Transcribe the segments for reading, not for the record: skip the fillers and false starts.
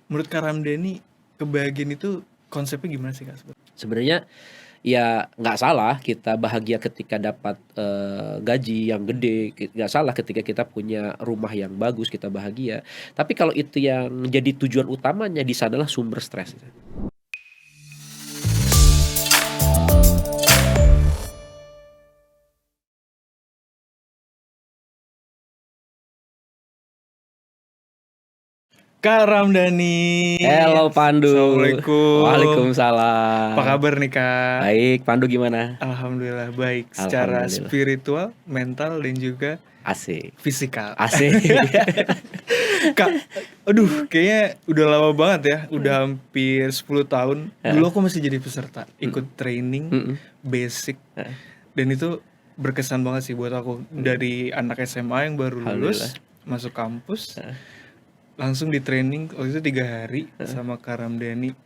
menurut Kak Ramdhani kebahagiaan itu konsepnya gimana sih Kak? Sebenarnya ya nggak salah kita bahagia ketika dapat gaji yang gede, nggak salah ketika kita punya rumah yang bagus kita bahagia. Tapi kalau itu yang jadi tujuan utamanya, di sanalah sumber stres. Kak Ramdhani. Halo Pandu. Assalamualaikum. Waalaikumsalam. Apa kabar nih Kak? Baik, Pandu gimana? Alhamdulillah baik. Secara Alhamdulillah. spiritual, mental dan juga Asik. fisikal. Asik. Kak, aduh kayaknya udah lama banget ya. Udah hampir 10 tahun. Dulu aku masih jadi peserta, ikut training basic. Dan itu berkesan banget sih buat aku. Dari anak SMA yang baru lulus, masuk kampus, langsung di training waktu itu 3 hari sama Kak Ramdhani.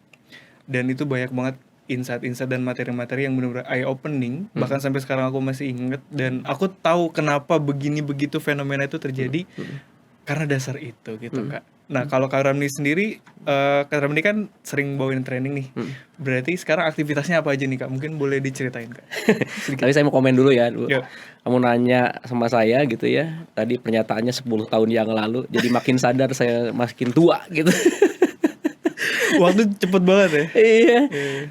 Dan itu banyak banget insight-insight dan materi-materi yang benar-benar eye opening. Bahkan sampai sekarang aku masih inget. Dan aku tahu kenapa begini-begitu fenomena itu terjadi, karena dasar itu gitu Kak. Nah kalau Kak Ramdhani sendiri, Kak Ramdhani kan sering bawain training nih. Berarti sekarang aktivitasnya apa aja nih Kak? Mungkin boleh diceritain Kak. Tapi saya mau komen dulu ya. Yuk. Kamu nanya sama saya gitu ya. Tadi pernyataannya 10 tahun yang lalu. Jadi makin sadar saya makin tua gitu. Waktu cepet banget ya. Iya.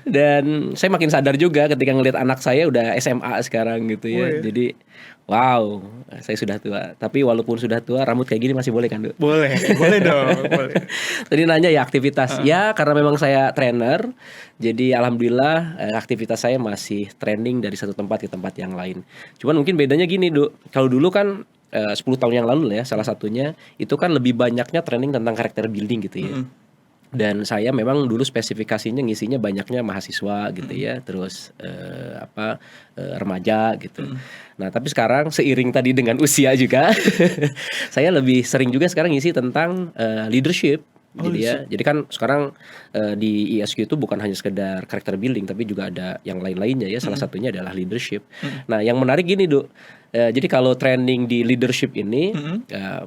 Dan saya makin sadar juga ketika ngelihat anak saya udah SMA sekarang gitu ya. Oh, iya. Jadi wow, saya sudah tua. Tapi walaupun sudah tua, rambut kayak gini masih boleh kan, Du? Boleh dong, boleh. Tadi nanya ya aktivitas. Ya karena memang saya trainer, jadi alhamdulillah aktivitas saya masih training dari satu tempat ke tempat yang lain. Cuman mungkin bedanya gini, Du. Kalau dulu kan 10 tahun yang lalu ya, salah satunya itu kan lebih banyaknya training tentang karakter building gitu ya. Dan saya memang dulu spesifikasinya ngisinya banyaknya mahasiswa gitu ya, terus remaja gitu. Nah tapi sekarang seiring tadi dengan usia juga, saya lebih sering juga sekarang ngisi tentang leadership. Jadi kan sekarang di ISQ itu bukan hanya sekedar karakter building, tapi juga ada yang lain-lainnya ya. Salah satunya adalah leadership. Nah yang menarik gini, Du. Jadi kalau training di leadership ini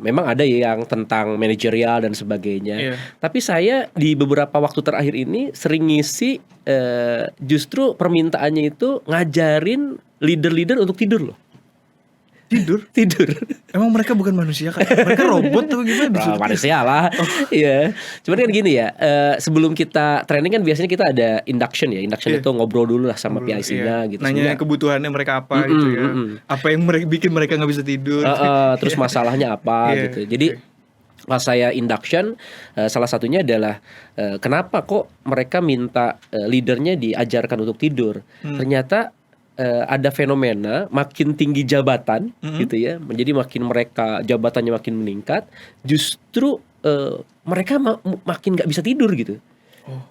memang ada yang tentang manajerial dan sebagainya. Tapi saya di beberapa waktu terakhir ini sering ngisi justru permintaannya itu ngajarin leader-leader untuk tidur loh. Tidur. Emang mereka bukan manusia Kak? Mereka robot atau gimana? Manusia lah. Iya. Cuman kan gini ya, sebelum kita training kan biasanya kita ada induction ya. Induction itu ngobrol dulu lah sama PIC-nya gitu. Nanya kebutuhannya mereka apa gitu ya. Apa yang bikin mereka gak bisa tidur. Terus masalahnya apa gitu. Jadi pas saya induction, salah satunya adalah kenapa kok mereka minta leadernya diajarkan untuk tidur. Ternyata ada fenomena makin tinggi jabatan gitu ya, menjadi makin mereka jabatannya makin meningkat, justru mereka makin nggak bisa tidur gitu.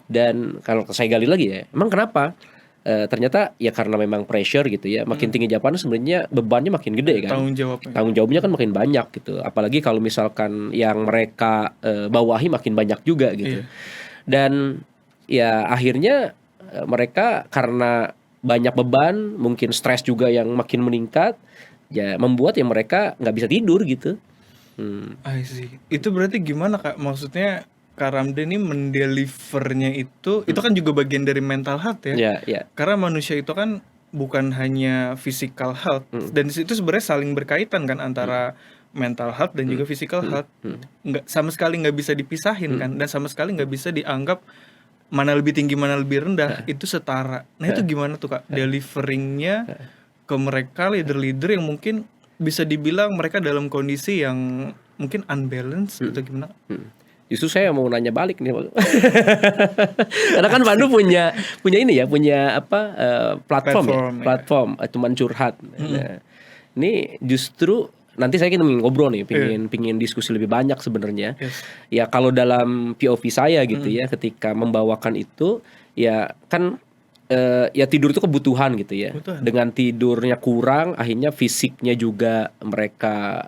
Dan kalau saya gali lagi ya, emang kenapa? Ternyata ya karena memang pressure gitu ya, makin tinggi jabatan sebenarnya bebannya makin gede kan. Tanggung jawabnya kan makin banyak gitu. Apalagi kalau misalkan yang mereka bawahi makin banyak juga gitu. Dan ya akhirnya mereka karena banyak beban, mungkin stres juga yang makin meningkat, ya membuat ya mereka nggak bisa tidur gitu. I see. Itu berarti gimana Kak? Maksudnya Kak Ramdhani mendelivernya itu kan juga bagian dari mental health ya? Ya. Karena manusia itu kan bukan hanya physical health, dan itu sebenarnya saling berkaitan kan antara mental health dan juga physical health. Sama sekali nggak bisa dipisahin kan, dan sama sekali nggak bisa dianggap mana lebih tinggi mana lebih rendah, itu setara. Nah itu gimana tuh Kak deliveringnya ke mereka leader-leader yang mungkin bisa dibilang mereka dalam kondisi yang mungkin unbalance atau gimana? Justru saya mau nanya balik nih, karena kan Pandu punya ini ya, punya platform teman curhat. Nah, ini justru nanti saya ingin ngobrol nih, pingin diskusi lebih banyak sebenarnya. Ya kalau dalam POV saya gitu ya, ketika membawakan itu ya kan ya tidur itu kebutuhan gitu ya. Dengan tidurnya kurang, akhirnya fisiknya juga mereka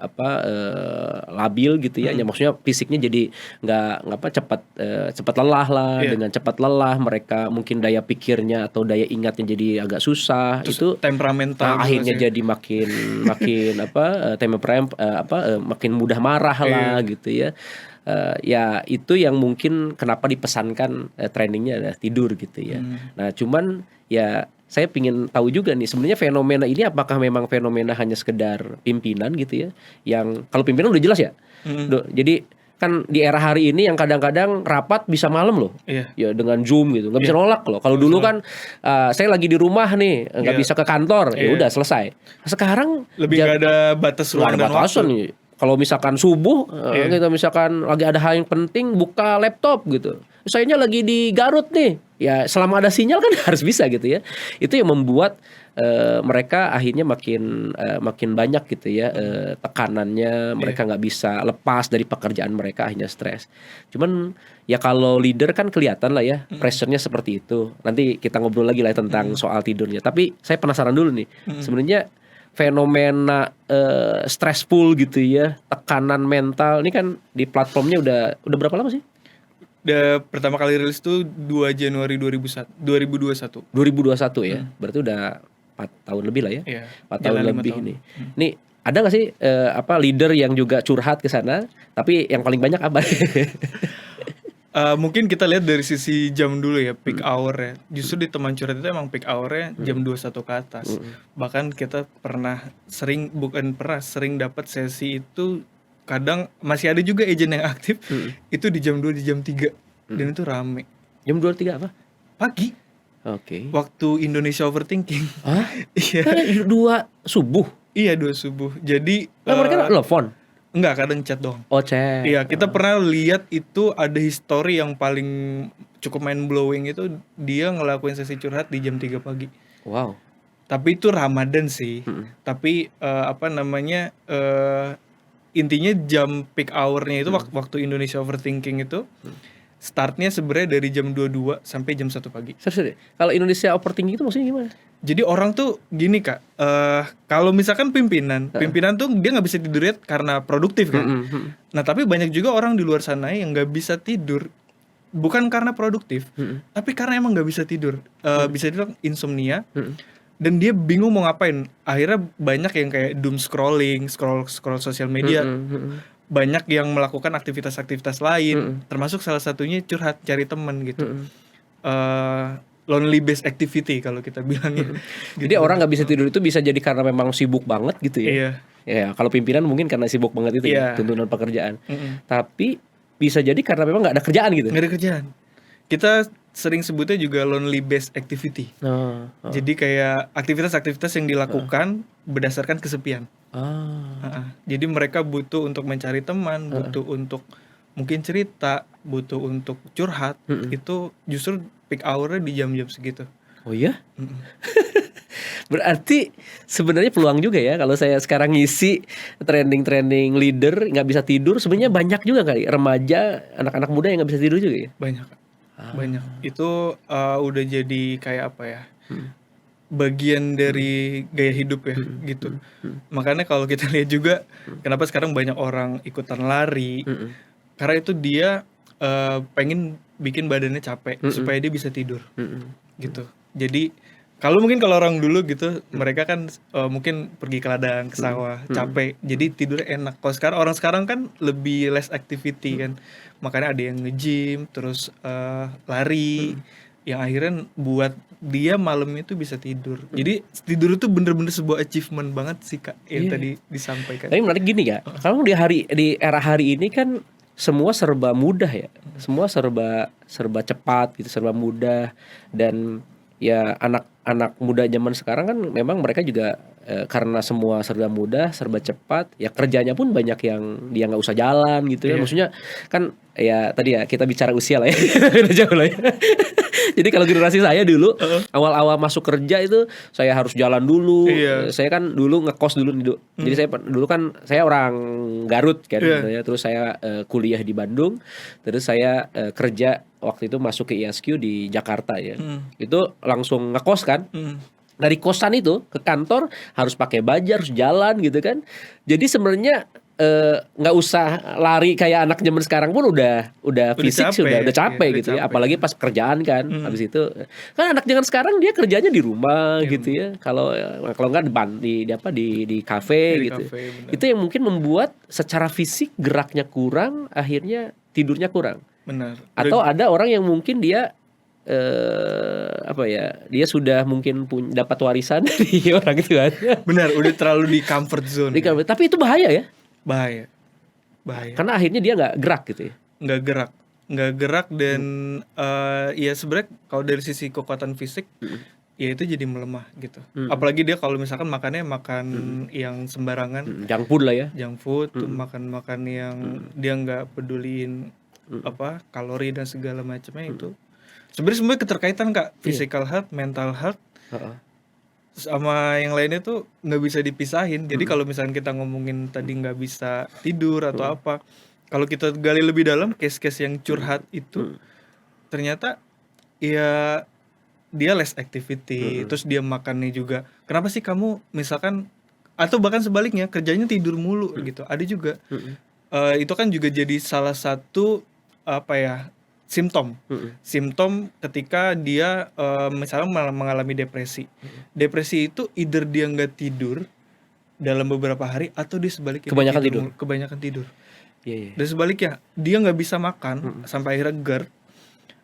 labil gitu ya. Ya maksudnya fisiknya jadi nggak cepat lelah lah. Dengan cepat lelah mereka mungkin daya pikirnya atau daya ingatnya jadi agak susah. Terus itu temperamental akhirnya jadi makin makin mudah marah lah gitu ya. Ya itu yang mungkin kenapa dipesankan trainingnya adalah tidur gitu ya. Nah cuman ya saya pingin tahu juga nih sebenarnya fenomena ini apakah memang fenomena hanya sekedar pimpinan gitu ya, yang kalau pimpinan udah jelas ya. Jadi kan di era hari ini yang kadang-kadang rapat bisa malam loh, Iya. ya dengan Zoom gitu, nggak bisa nolak loh. Kalau dulu kan saya lagi di rumah nih, nggak bisa ke kantor, ya udah selesai. Sekarang lebih nggak ada batas nggak ruang ada dan batasan waktu. nih. Kalau misalkan subuh kita misalkan lagi ada hal yang penting, buka laptop gitu. Sayanya lagi di Garut nih, ya selama ada sinyal kan harus bisa gitu ya. Itu yang membuat mereka akhirnya makin banyak gitu ya tekanannya, mereka nggak bisa lepas dari pekerjaan mereka, akhirnya stres. Cuman ya kalau leader kan kelihatan lah ya pressure-nya seperti itu. Nanti kita ngobrol lagi lah tentang soal tidurnya. Tapi saya penasaran dulu nih, sebenarnya fenomena stressful gitu ya, tekanan mental ini kan di platformnya udah berapa lama sih? Pertama kali rilis tuh 2 Januari 2021. 2021 ya. Berarti udah 4 tahun lebih lah ya. Iya, 4 tahun jalan 5 lebih tahun. nih. Nih ada gak sih leader yang juga curhat ke sana, tapi yang paling banyak apa? Mungkin kita lihat dari sisi jam dulu ya, peak hour ya. Justru di teman curhat itu emang peak hournya jam 21 ke atas. Bahkan kita sering dapat sesi itu, kadang masih ada juga agent yang aktif itu di jam 2, di jam 3 dan itu rame. Jam 2-3 apa? Pagi, Oke. waktu Indonesia Overthinking. Hah? Iya. Kan 2 subuh. Iya, 2 subuh. Jadi Kan mereka telepon. enggak, kadang chat doang. Oh, chat. Iya, kita pernah lihat itu ada history yang paling cukup mind blowing itu, dia ngelakuin sesi curhat di jam 3 pagi. Wow. Tapi itu Ramadan sih. Tapi intinya jam peak hour-nya itu waktu Indonesia Overthinking itu startnya sebenarnya dari jam 22 sampai jam 1 pagi. Serius deh. Kalau Indonesia overthinking itu maksudnya gimana? Jadi orang tuh gini Kak, kalau misalkan pimpinan tuh dia nggak bisa tidurnya karena produktif kan. Nah tapi banyak juga orang di luar sana yang nggak bisa tidur bukan karena produktif, tapi karena emang nggak bisa tidur. Bisa dibilang insomnia. Dan dia bingung mau ngapain. Akhirnya banyak yang kayak doom scroll sosial media. Banyak yang melakukan aktivitas-aktivitas lain, termasuk salah satunya curhat, cari teman gitu. Lonely based activity kalau kita bilangnya. Jadi orang nggak bisa tidur itu bisa jadi karena memang sibuk banget gitu ya. Iya. Ya kalau pimpinan mungkin karena sibuk banget itu ya, tuntunan pekerjaan. Tapi bisa jadi karena memang nggak ada kerjaan gitu. Nggak ada kerjaan. Kita sering sebutnya juga lonely based activity. Jadi kayak aktivitas-aktivitas yang dilakukan berdasarkan kesepian. Jadi mereka butuh untuk mencari teman, butuh untuk mungkin cerita, butuh untuk curhat. Itu justru peak hour-nya di jam-jam segitu. Oh iya? Berarti sebenarnya peluang juga ya kalau saya sekarang ngisi trending leader nggak bisa tidur, sebenarnya banyak juga kali remaja, anak-anak muda yang nggak bisa tidur juga ya? Banyak. Itu udah jadi kayak apa ya, bagian dari gaya hidup ya gitu. Makanya kalau kita lihat juga kenapa sekarang banyak orang ikutan lari, karena itu dia pengen bikin badannya capek supaya dia bisa tidur gitu. Jadi kalau orang dulu gitu, mereka kan mungkin pergi ke ladang, ke sawah, capek, jadi tidurnya enak. Kalau sekarang orang sekarang kan lebih less activity kan, makanya ada yang nge-gym, terus lari, yang akhirnya buat dia malamnya itu bisa tidur. Jadi tidur itu bener-bener sebuah achievement banget sih Kak, yang tadi disampaikan. Tapi menarik gini ya, kalau di era hari ini kan semua serba mudah ya, semua serba cepat gitu, serba mudah. Dan ya anak muda zaman sekarang kan memang mereka juga karena semua serba mudah, serba cepat, ya kerjanya pun banyak yang dia nggak usah jalan gitu ya. Maksudnya kan ya tadi ya kita bicara usia lah ya, udah jauh lah ya. Jadi kalau generasi saya dulu awal-awal masuk kerja itu saya harus jalan dulu. Saya kan dulu ngekos dulu. Jadi saya dulu kan saya orang Garut kan, ya. Terus saya kuliah di Bandung, terus saya kerja waktu itu masuk ke ISQ di Jakarta ya. Itu langsung ngekos kan. Dari kosan itu ke kantor harus pakai baju, harus jalan gitu kan. Jadi sebenarnya nggak usah lari kayak anak zaman sekarang pun udah fisik sih udah capek udah gitu ya, capek. apalagi pas kerjaan kan. Habis itu kan anak zaman sekarang dia kerjanya di rumah gitu ya, kalau nggak di kafe gitu. Itu yang mungkin membuat secara fisik geraknya kurang, akhirnya tidurnya kurang. Benar. Atau ada orang yang mungkin dia dia sudah mungkin dapat warisan dari orang itu kan. Benar, udah terlalu di comfort zone. Tapi itu bahaya ya. Bahaya. Karena akhirnya dia nggak gerak gitu ya. Nggak gerak dan ya sebenarnya kalau dari sisi kekuatan fisik ya itu jadi melemah gitu. Apalagi dia kalau misalkan makannya makan yang sembarangan, junk food lah ya. Junk food, makan yang dia nggak peduliin kalori dan segala macamnya itu. Sebenarnya semua keterkaitan Kak, physical health, mental health. Sama yang lainnya tuh nggak bisa dipisahin. Jadi kalau misalnya kita ngomongin tadi nggak bisa tidur atau apa, kalau kita gali lebih dalam case-case yang curhat itu ternyata ya dia less activity, terus dia makannya juga. Kenapa sih kamu misalkan, atau bahkan sebaliknya kerjanya tidur mulu gitu. Ada juga itu kan juga jadi salah satu simptom ketika dia misalnya mengalami depresi. Depresi itu either dia nggak tidur dalam beberapa hari atau dia sebaliknya kebanyakan tidur. Dan sebaliknya dia nggak bisa makan sampai akhirnya GERD,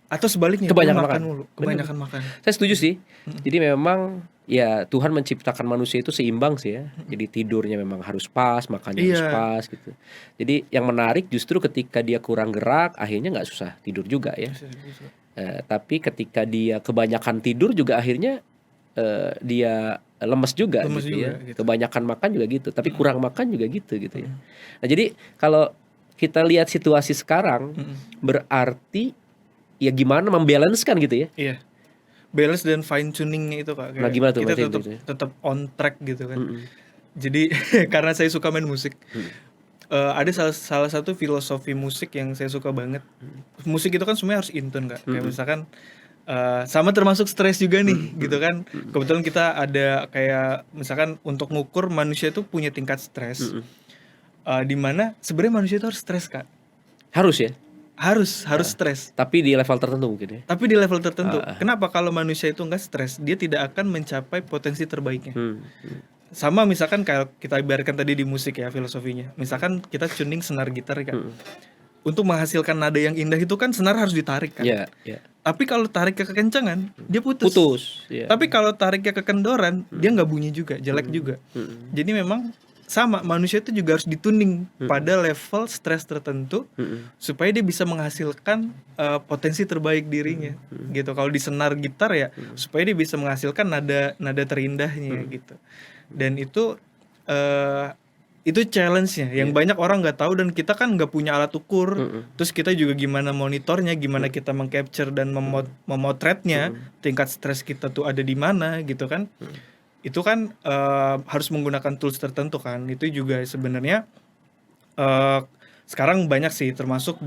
atau sebaliknya kebanyakan makan. Saya setuju sih. Jadi memang ya Tuhan menciptakan manusia itu seimbang sih ya. Jadi tidurnya memang harus pas, makannya harus pas gitu. Jadi yang menarik justru ketika dia kurang gerak, akhirnya nggak susah tidur juga ya. Tapi ketika dia kebanyakan tidur juga akhirnya dia lemes juga gitu ya. Gitu. Kebanyakan makan juga gitu, tapi kurang makan juga gitu ya. Nah jadi kalau kita lihat situasi sekarang, berarti ya gimana membalancekan gitu ya. Iya. Balance dan fine tuningnya itu Kak. Nah, gimana tuh? Kita tetap on track gitu kan. Jadi karena saya suka main musik, ada salah satu filosofi musik yang saya suka banget. Musik itu kan semuanya harus in tune Kak. Kayak misalkan sama termasuk stres juga nih gitu kan. Kebetulan kita ada kayak misalkan untuk ngukur manusia itu punya tingkat stres. Di mana sebenarnya manusia itu harus stres Kak. Harus ya? Harus stres. Tapi di level tertentu mungkin ya. Tapi di level tertentu. Kenapa? Kalau manusia itu nggak stres, dia tidak akan mencapai potensi terbaiknya. Sama misalkan kalau kita ibaratkan tadi di musik ya filosofinya. Misalkan kita tuning senar gitar kan. Untuk menghasilkan nada yang indah itu kan senar harus ditarik kan. Tapi kalau tariknya kekencangan, dia putus. Tapi kalau tariknya kekendoran, dia nggak bunyi juga, jelek juga. Jadi memang sama, manusia itu juga harus dituning pada level stres tertentu supaya dia bisa menghasilkan potensi terbaik dirinya gitu. Kalau di senar gitar ya supaya dia bisa menghasilkan nada terindahnya gitu. Dan itu challenge-nya yang banyak orang nggak tahu, dan kita kan nggak punya alat ukur. Terus kita juga gimana monitornya, gimana kita mengcapture dan memotretnya tingkat stres kita tuh ada di mana gitu kan. Itu kan harus menggunakan tools tertentu kan. Itu juga sebenarnya sekarang banyak sih, termasuk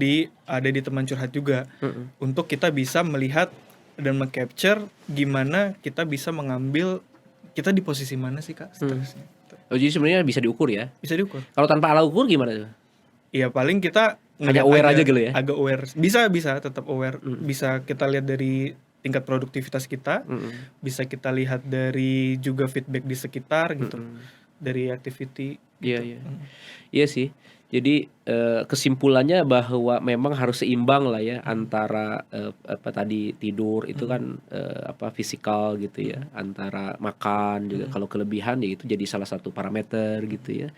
ada di teman curhat juga, untuk kita bisa melihat dan mengcapture gimana kita bisa mengambil kita di posisi mana sih Kak stresnya. Jadi sebenarnya bisa diukur ya? Bisa diukur. Kalau tanpa alat ukur gimana tuh? Iya paling kita hanya aware aja gitu ya? Agak aware. Bisa tetap aware. Bisa kita lihat dari tingkat produktivitas kita, bisa kita lihat dari juga feedback di sekitar gitu, dari activity. Gitu. Iya sih. Jadi kesimpulannya bahwa memang harus seimbang lah ya antara tadi tidur itu kan fisikal gitu ya, antara makan juga. Kalau kelebihan ya itu jadi salah satu parameter gitu ya.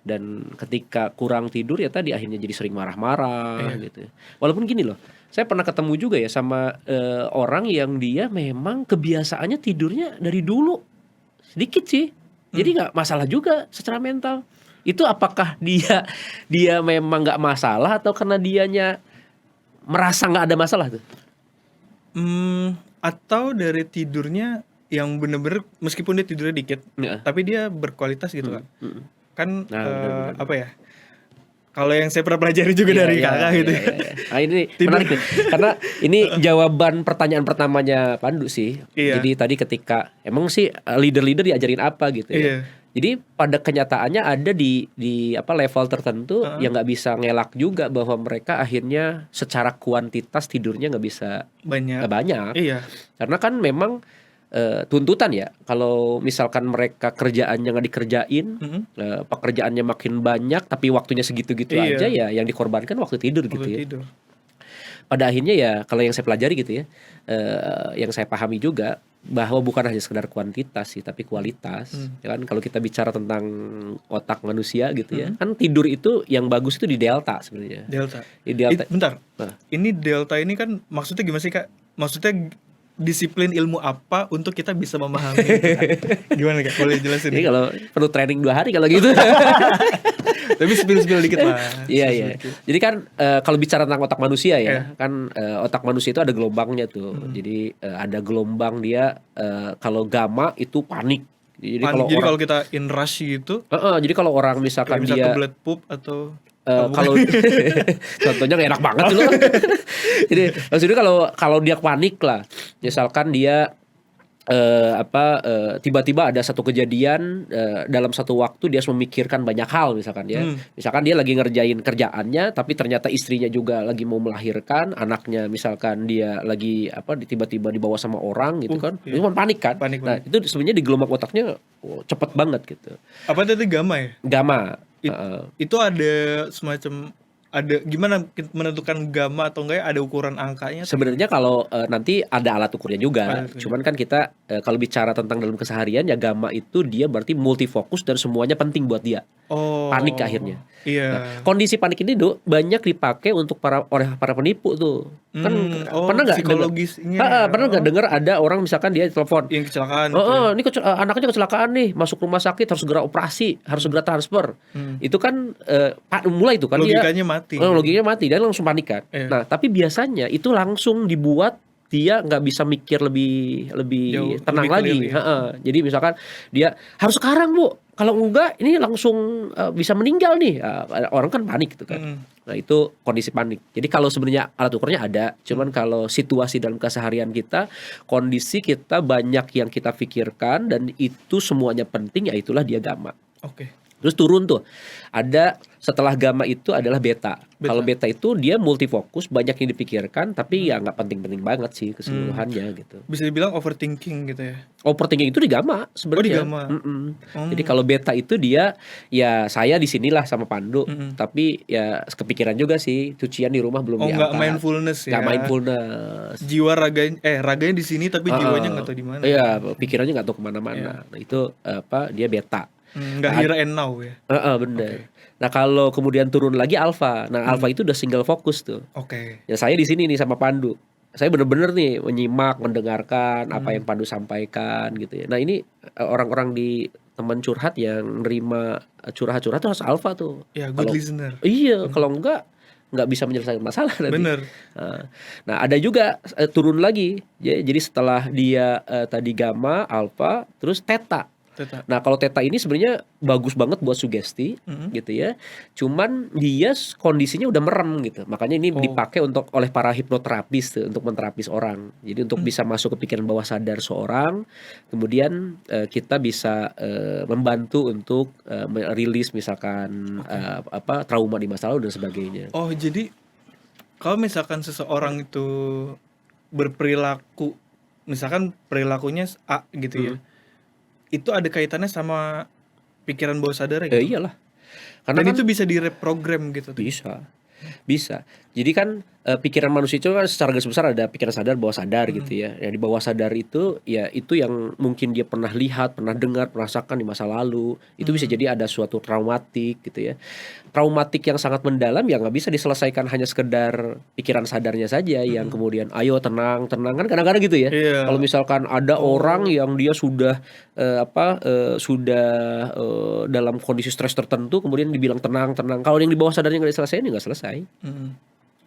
Dan ketika kurang tidur ya tadi akhirnya jadi sering marah-marah gitu. Walaupun gini loh, saya pernah ketemu juga ya sama orang yang dia memang kebiasaannya tidurnya dari dulu sedikit sih, jadi nggak masalah juga secara mental. Itu apakah dia memang nggak masalah atau karena dianya merasa nggak ada masalah tuh? Atau dari tidurnya yang bener-bener meskipun dia tidurnya dikit, tapi dia berkualitas gitu kan. Apa ya? Kalau yang saya pernah pelajari juga dari kakak gitu. Nah ini menarik nih, karena ini jawaban pertanyaan pertamanya Pandu sih. Jadi tadi ketika emang sih leader-leader diajarin apa gitu ya. Jadi pada kenyataannya ada di apa level tertentu yang nggak bisa ngelak juga bahwa mereka akhirnya secara kuantitas tidurnya nggak bisa Banyak. banyak. Iya. Karena kan memang tuntutan ya. Kalau misalkan mereka kerjaannya nggak dikerjain, pekerjaannya makin banyak tapi waktunya segitu-gitu Iya. aja ya, yang dikorbankan waktu tidur gitu Waktu ya. tidur. Pada akhirnya ya kalau yang saya pelajari gitu ya, yang saya pahami juga bahwa bukan hanya sekedar kuantitas sih tapi kualitas. Ya kan kalau kita bicara tentang otak manusia gitu ya, kan tidur itu yang bagus itu di delta sebenarnya. Delta. Di delta. Bentar. Nah. Ini delta ini kan maksudnya gimana sih, Kak? Maksudnya disiplin ilmu apa untuk kita bisa memahami itu, Kak? Gimana, Kak? Boleh jelasin? Jadi kalau perlu training 2 hari kalau gitu. Tapi spill dikit lah. Iya. Jadi kan kalau bicara tentang otak manusia ya, kan otak manusia itu ada gelombangnya tuh. Jadi ada gelombang dia kalau gamma itu panik. Jadi kalau kita in rush gitu, jadi kalau orang misalkan bisa dia kebelet pup atau kalau contohnya gak enak banget loh. Jadi maksudnya kalau dia panik lah, misalkan dia tiba-tiba ada satu kejadian dalam satu waktu dia harus memikirkan banyak hal misalkan ya. Misalkan dia lagi ngerjain kerjaannya tapi ternyata istrinya juga lagi mau melahirkan, anaknya misalkan dia lagi tiba-tiba dibawa sama orang gitu kan. Itu kan panik kan. Nah, itu sebenarnya di gelombang otaknya cepet banget gitu. Apa itu gamma ya? Gamma. Itu ada semacam gimana menentukan gamma atau enggak ya, ada ukuran angkanya? Sebenarnya kalau nanti ada alat ukurnya juga. Cuman kan kita kalau bicara tentang dalam keseharian ya gamma itu dia berarti multifokus dan semuanya penting buat dia. Panik akhirnya. Iya. Nah, kondisi panik ini banyak dipakai untuk oleh para penipu tuh. Kan pernah nggak psikologisnya? Pernah nggak dengar ada orang misalkan dia telepon yang kecelakaan? Ini anaknya kecelakaan nih, masuk rumah sakit harus segera operasi, harus segera transfer. Itu kan mulai itu kan logikanya mati. Logikanya mati dan langsung panik kan. Nah, tapi biasanya itu langsung dibuat dia nggak bisa mikir lebih tenang lagi. Jadi misalkan dia harus sekarang Bu, kalau enggak ini langsung bisa meninggal nih. Orang kan panik gitu kan. Nah itu kondisi panik. Jadi kalau sebenarnya alat ukurnya ada, cuman kalau situasi dalam keseharian kita, kondisi kita banyak yang kita pikirkan dan itu semuanya penting, ya itulah dia gamma. Terus turun tuh, ada setelah gamma itu adalah beta. Kalau beta itu dia multifokus, banyak yang dipikirkan, tapi ya nggak penting-penting banget sih keseluruhannya gitu. Bisa dibilang overthinking gitu ya? Overthinking itu di gamma sebenarnya. Di gamma. Jadi kalau beta itu dia, ya saya di sinilah sama Pandu, tapi ya kepikiran juga sih, cucian di rumah belum diangkat. Nggak mindfulness ya? Nggak mindfulness. Jiwa raganya di sini, tapi jiwanya nggak tahu di mana. Iya, pikirannya nggak tahu kemana-mana. Nah itu dia beta. Nggak here and now ya? Bener. Nah kalau kemudian turun lagi alpha. Nah alpha itu udah single fokus tuh. Ya saya di sini nih sama Pandu. Saya bener-bener nih menyimak, mendengarkan apa yang Pandu sampaikan gitu ya. Nah ini orang-orang di teman curhat yang nerima curhat-curhat tuh harus alpha tuh. Ya, good listener. Iya, kalau nggak bisa menyelesaikan masalah nanti. Bener. Nah ada juga turun lagi. Jadi setelah dia tadi gamma, alpha, terus theta. Nah kalau theta ini sebenarnya bagus banget buat sugesti gitu ya. Cuman dia kondisinya udah merem gitu. Makanya ini dipakai oleh para hipnoterapis tuh, untuk menterapis orang. Jadi untuk bisa masuk ke pikiran bawah sadar seorang, kemudian kita bisa membantu untuk merilis misalkan trauma di masa lalu dan sebagainya. Oh jadi kalau misalkan seseorang itu berperilaku, misalkan perilakunya A gitu ya, itu ada kaitannya sama pikiran bawah sadar gitu? Iyalah. Karena dan kan itu bisa direprogram gitu? Bisa. Jadi kan pikiran manusia itu kan secara garis besar ada pikiran sadar, bawah sadar gitu ya. Yang di bawah sadar itu ya itu yang mungkin dia pernah lihat, pernah dengar, merasakan di masa lalu. Itu bisa jadi ada suatu traumatik gitu ya. Traumatik yang sangat mendalam ya nggak bisa diselesaikan hanya sekedar pikiran sadarnya saja yang kemudian ayo tenang kan kadang-kadang gitu ya. Kalau misalkan ada orang yang dia sudah dalam kondisi stres tertentu kemudian dibilang tenang. Kalau yang di bawah sadarnya nggak diselesaikan ya nggak selesai.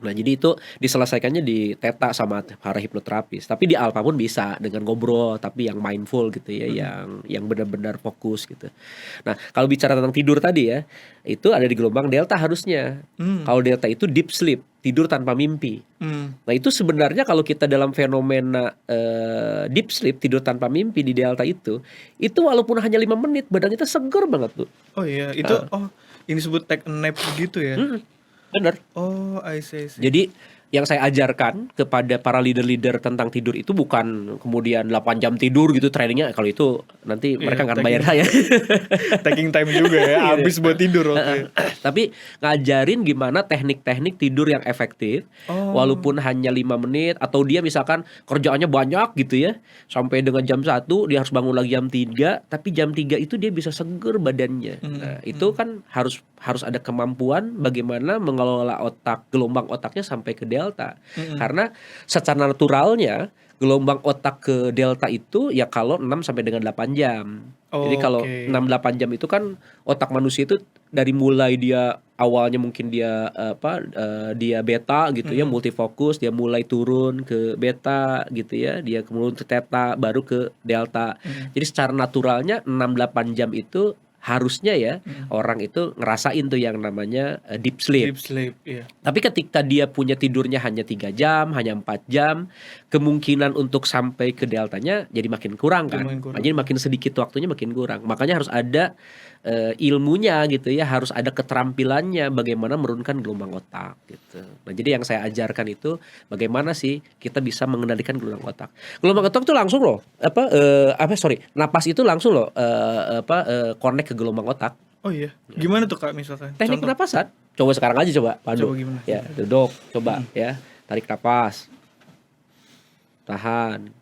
Nah, jadi itu diselesaikannya di theta sama para hipnoterapis. Tapi di alpha pun bisa dengan ngobrol, tapi yang mindful gitu ya, yang benar-benar fokus gitu. Nah, kalau bicara tentang tidur tadi ya, itu ada di gelombang delta harusnya. Kalau delta itu deep sleep, tidur tanpa mimpi. Nah, itu sebenarnya kalau kita dalam fenomena deep sleep, tidur tanpa mimpi di delta itu walaupun hanya 5 menit, badan kita seger banget tuh. Oh iya, itu ini disebut take a nap gitu ya. Bener. Oh, I see. Jadi yang saya ajarkan kepada para leader-leader tentang tidur itu bukan kemudian 8 jam tidur gitu trainingnya. Kalau itu nanti mereka akan bayar saya. Taking time juga ya, habis buat tidur. Tapi ngajarin gimana teknik-teknik tidur yang efektif, walaupun hanya 5 menit, atau dia misalkan kerjaannya banyak gitu ya, sampai dengan jam 1 dia harus bangun lagi jam 3, tapi jam 3 itu dia bisa seger badannya. Nah, itu kan harus ada kemampuan bagaimana mengelola gelombang otaknya sampai ke delta. Karena secara naturalnya gelombang otak ke delta itu ya kalau 6 sampai dengan 8 jam. Jadi kalau 6-8 jam itu kan otak manusia itu dari mulai dia awalnya mungkin dia dia beta gitu ya, multifokus, dia mulai turun ke beta gitu ya, dia kemudian ke theta, baru ke delta. Jadi secara naturalnya 6-8 jam itu harusnya ya orang itu ngerasain tuh yang namanya deep sleep. Iya. Tapi ketika dia punya tidurnya hanya 3 jam, hanya 4 jam, kemungkinan untuk sampai ke deltanya jadi makin kurang kan. Jadi makin sedikit waktunya makin kurang. Makanya harus ada ilmunya gitu ya, harus ada keterampilannya bagaimana menurunkan gelombang otak gitu. Nah, jadi yang saya ajarkan itu bagaimana sih kita bisa mengendalikan gelombang otak. Gelombang otak tuh langsung loh, napas itu langsung loh connect ke gelombang otak. Oh iya. Gimana tuh Kak misalkan? Teknik pernapasan. Coba sekarang aja coba, Pandu. Coba gimana? Ya, duduk, coba ya. Tarik napas. Tahan.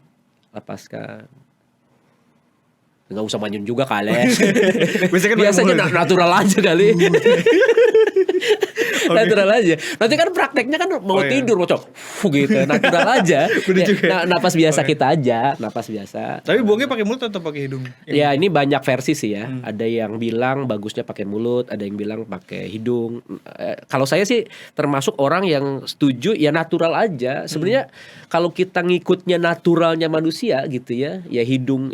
Lepaskan. Enggak usah manyun juga kali. Biasanya natural aja kali. Natural aja. Nanti kan prakteknya kan mau tidur mau gitu. Natural aja. Ya, napas biasa kita aja, napas biasa. Tapi buangnya pakai mulut atau pakai hidung? Ya, ini banyak versi sih ya. Ada yang bilang bagusnya pakai mulut, ada yang bilang pakai hidung. Kalau saya sih termasuk orang yang setuju ya natural aja. Sebenarnya kalau kita ngikutnya naturalnya manusia gitu ya, ya hidung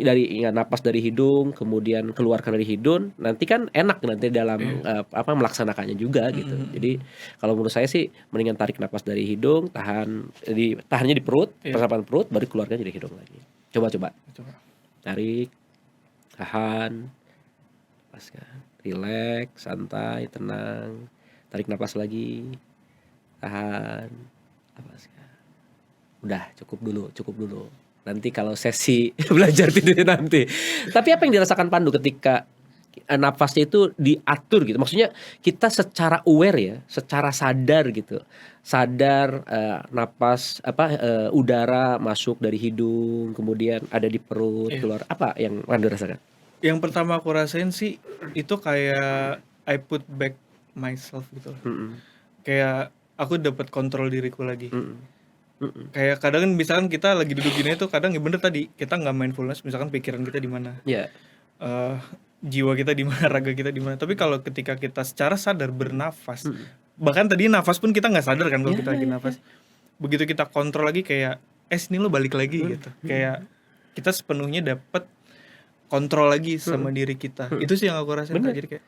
napas dari hidung, kemudian keluarkan dari hidung, nanti kan enak nanti dalam melaksanakannya juga gitu. Jadi kalau menurut saya sih mendingan tarik napas dari hidung, tahannya di perut, pernapasan perut, baru keluarkan dari hidung lagi. Coba. Tarik, tahan, lepaskan, rileks, santai, tenang. Tarik napas lagi, tahan, lepaskan. Udah, cukup dulu. Nanti kalau sesi belajar tidurnya nanti. Tapi apa yang dirasakan Pandu ketika nafasnya itu diatur gitu? Maksudnya kita secara aware ya, secara sadar gitu. Sadar napas udara masuk dari hidung, kemudian ada di perut, keluar. Apa yang Pandu rasakan? Yang pertama aku rasain sih itu kayak I put back myself gitu. Kayak aku dapat kontrol diriku lagi. Kayak kadang kan misalkan kita lagi duduk gini tuh kadang ya bener tadi kita nggak mindfulness, misalkan pikiran kita di mana, jiwa kita di mana, raga kita di mana. Tapi kalau ketika kita secara sadar bernafas, bahkan tadi nafas pun kita nggak sadar kan kalau kita lagi nafas. Begitu kita kontrol lagi kayak sini lo balik lagi gitu. Kayak kita sepenuhnya dapat kontrol lagi sama diri kita. Itu sih yang aku rasain. Jadi kayak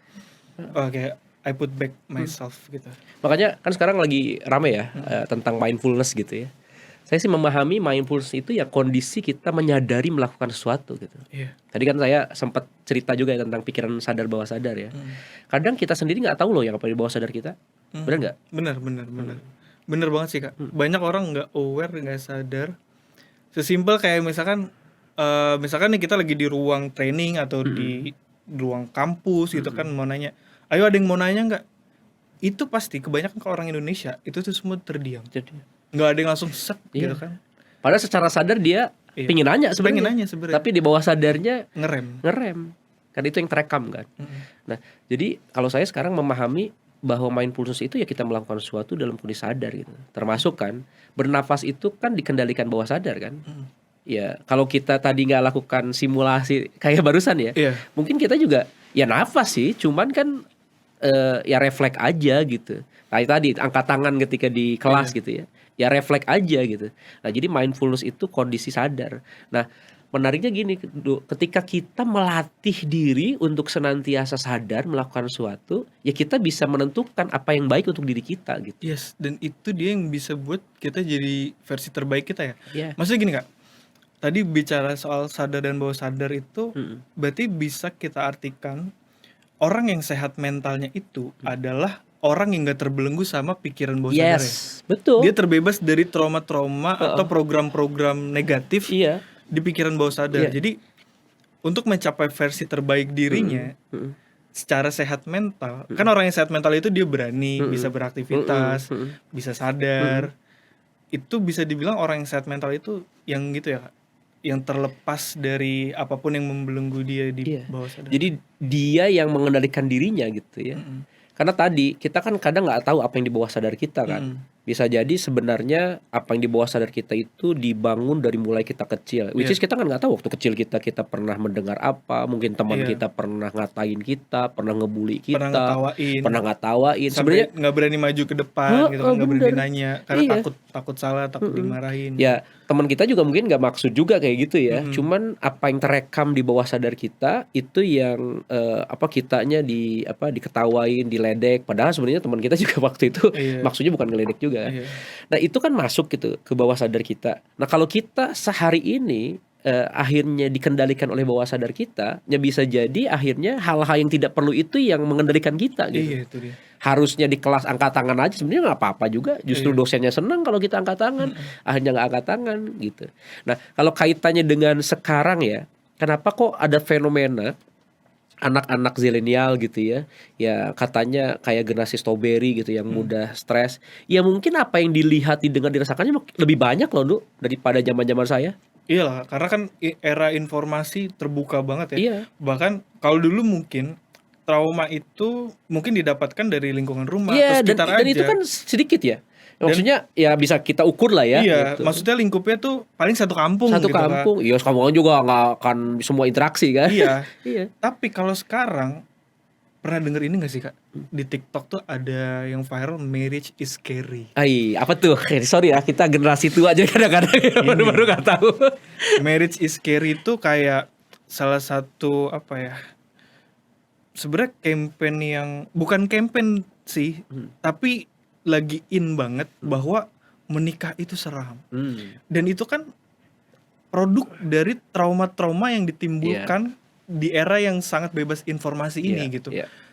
kayak I put back myself gitu. Makanya kan sekarang lagi rame ya tentang mindfulness gitu ya. Saya sih memahami mindfulness itu ya kondisi kita menyadari melakukan sesuatu gitu. Tadi kan saya sempat cerita juga ya tentang pikiran sadar bawah sadar ya. Kadang kita sendiri nggak tahu loh yang apa di bawah sadar kita. Benar nggak? Bener banget sih Kak. Banyak orang nggak aware, nggak sadar. Sesimpel kayak misalkan nih kita lagi di ruang training atau di ruang kampus gitu kan, mau nanya, ayo ada yang mau nanya nggak? Itu pasti kebanyakan ke orang Indonesia itu tuh semua terdiam. Nggak ada yang langsung set gitu kan. Padahal secara sadar dia pingin nanya sebenarnya. Tapi di bawah sadarnya ngerem. Kan itu yang terekam kan. Nah, jadi kalau saya sekarang memahami bahwa mindfulness itu ya kita melakukan sesuatu dalam kondisi sadar gitu. Termasuk kan bernafas itu kan dikendalikan bawah sadar kan. Ya, kalau kita tadi nggak lakukan simulasi kayak barusan ya, mungkin kita juga ya nafas sih, cuman kan ya refleks aja gitu. Kayak tadi angkat tangan ketika di kelas gitu ya. Ya refleks aja gitu. Nah, jadi mindfulness itu kondisi sadar. Nah, menariknya gini, ketika kita melatih diri untuk senantiasa sadar melakukan sesuatu, ya kita bisa menentukan apa yang baik untuk diri kita gitu. Yes, dan itu dia yang bisa buat kita jadi versi terbaik kita ya. Iya. Maksudnya gini Kak, tadi bicara soal sadar dan bawah sadar itu berarti bisa kita artikan orang yang sehat mentalnya itu adalah orang yang gak terbelenggu sama pikiran bawah sadar ya. Yes, betul. Dia terbebas dari trauma-trauma atau program-program negatif Iya. di pikiran bawah sadar. Iya. Jadi untuk mencapai versi terbaik dirinya secara sehat mental, kan orang yang sehat mental itu dia berani, bisa beraktivitas, bisa sadar. Itu bisa dibilang orang yang sehat mental itu yang gitu ya, yang terlepas dari apapun yang membelenggu dia di bawah sadar. Jadi dia yang mengendalikan dirinya gitu ya. Karena tadi kita kan kadang nggak tahu apa yang di bawah sadar kita kan. Bisa jadi sebenarnya apa yang di bawah sadar kita itu dibangun dari mulai kita kecil. Which is kita kan nggak tahu waktu kecil kita pernah mendengar apa, mungkin teman kita pernah ngatain kita, pernah ngebully kita, pernah ngatawain. Sebenarnya nggak berani maju ke depan gitu, nggak berani nanya karena takut salah, takut dimarahin. Ya teman kita juga mungkin nggak maksud juga kayak gitu ya. Cuman apa yang terekam di bawah sadar kita itu yang kitanya diketawain, diledek. Padahal sebenarnya teman kita juga waktu itu maksudnya bukan ngeledek juga. Nah itu kan masuk gitu ke bawah sadar kita. Nah kalau kita sehari ini akhirnya dikendalikan oleh bawah sadar kita, ya bisa jadi akhirnya hal-hal yang tidak perlu itu yang mengendalikan kita gitu. Iya, itu dia. Harusnya di kelas angkat tangan aja sebenarnya nggak apa-apa juga. Justru dosennya senang kalau kita angkat tangan, akhirnya nggak angkat tangan gitu. Nah kalau kaitannya dengan sekarang ya, kenapa kok ada fenomena anak-anak zilenial gitu ya, ya katanya kayak generasi strawberry gitu yang mudah stres. Ya mungkin apa yang dilihat, didengar, dirasakannya lebih banyak loh Nuk daripada zaman-zaman saya. Iyalah, karena kan era informasi terbuka banget ya. Iya. Bahkan kalau dulu mungkin trauma itu mungkin didapatkan dari lingkungan rumah atau sekitar dan aja. itu kan sedikit ya. Maksudnya ya bisa kita ukur lah ya. Iya, gitu. Maksudnya lingkupnya tuh paling satu kampung Satu gitu kampung. Iya, kamu juga nggak akan semua interaksi kan. Iya. Iya. Tapi kalau sekarang pernah denger ini gak sih Kak? Di TikTok tuh ada yang viral, marriage is scary. Apa tuh? Sorry ya, kita generasi tua aja kadang-kadang baru nggak tahu. Marriage is scary itu kayak salah satu sebenarnya campaign yang bukan campaign sih, tapi lagi in banget bahwa menikah itu seram. Dan itu kan produk dari trauma-trauma yang ditimbulkan di era yang sangat bebas informasi ini gitu.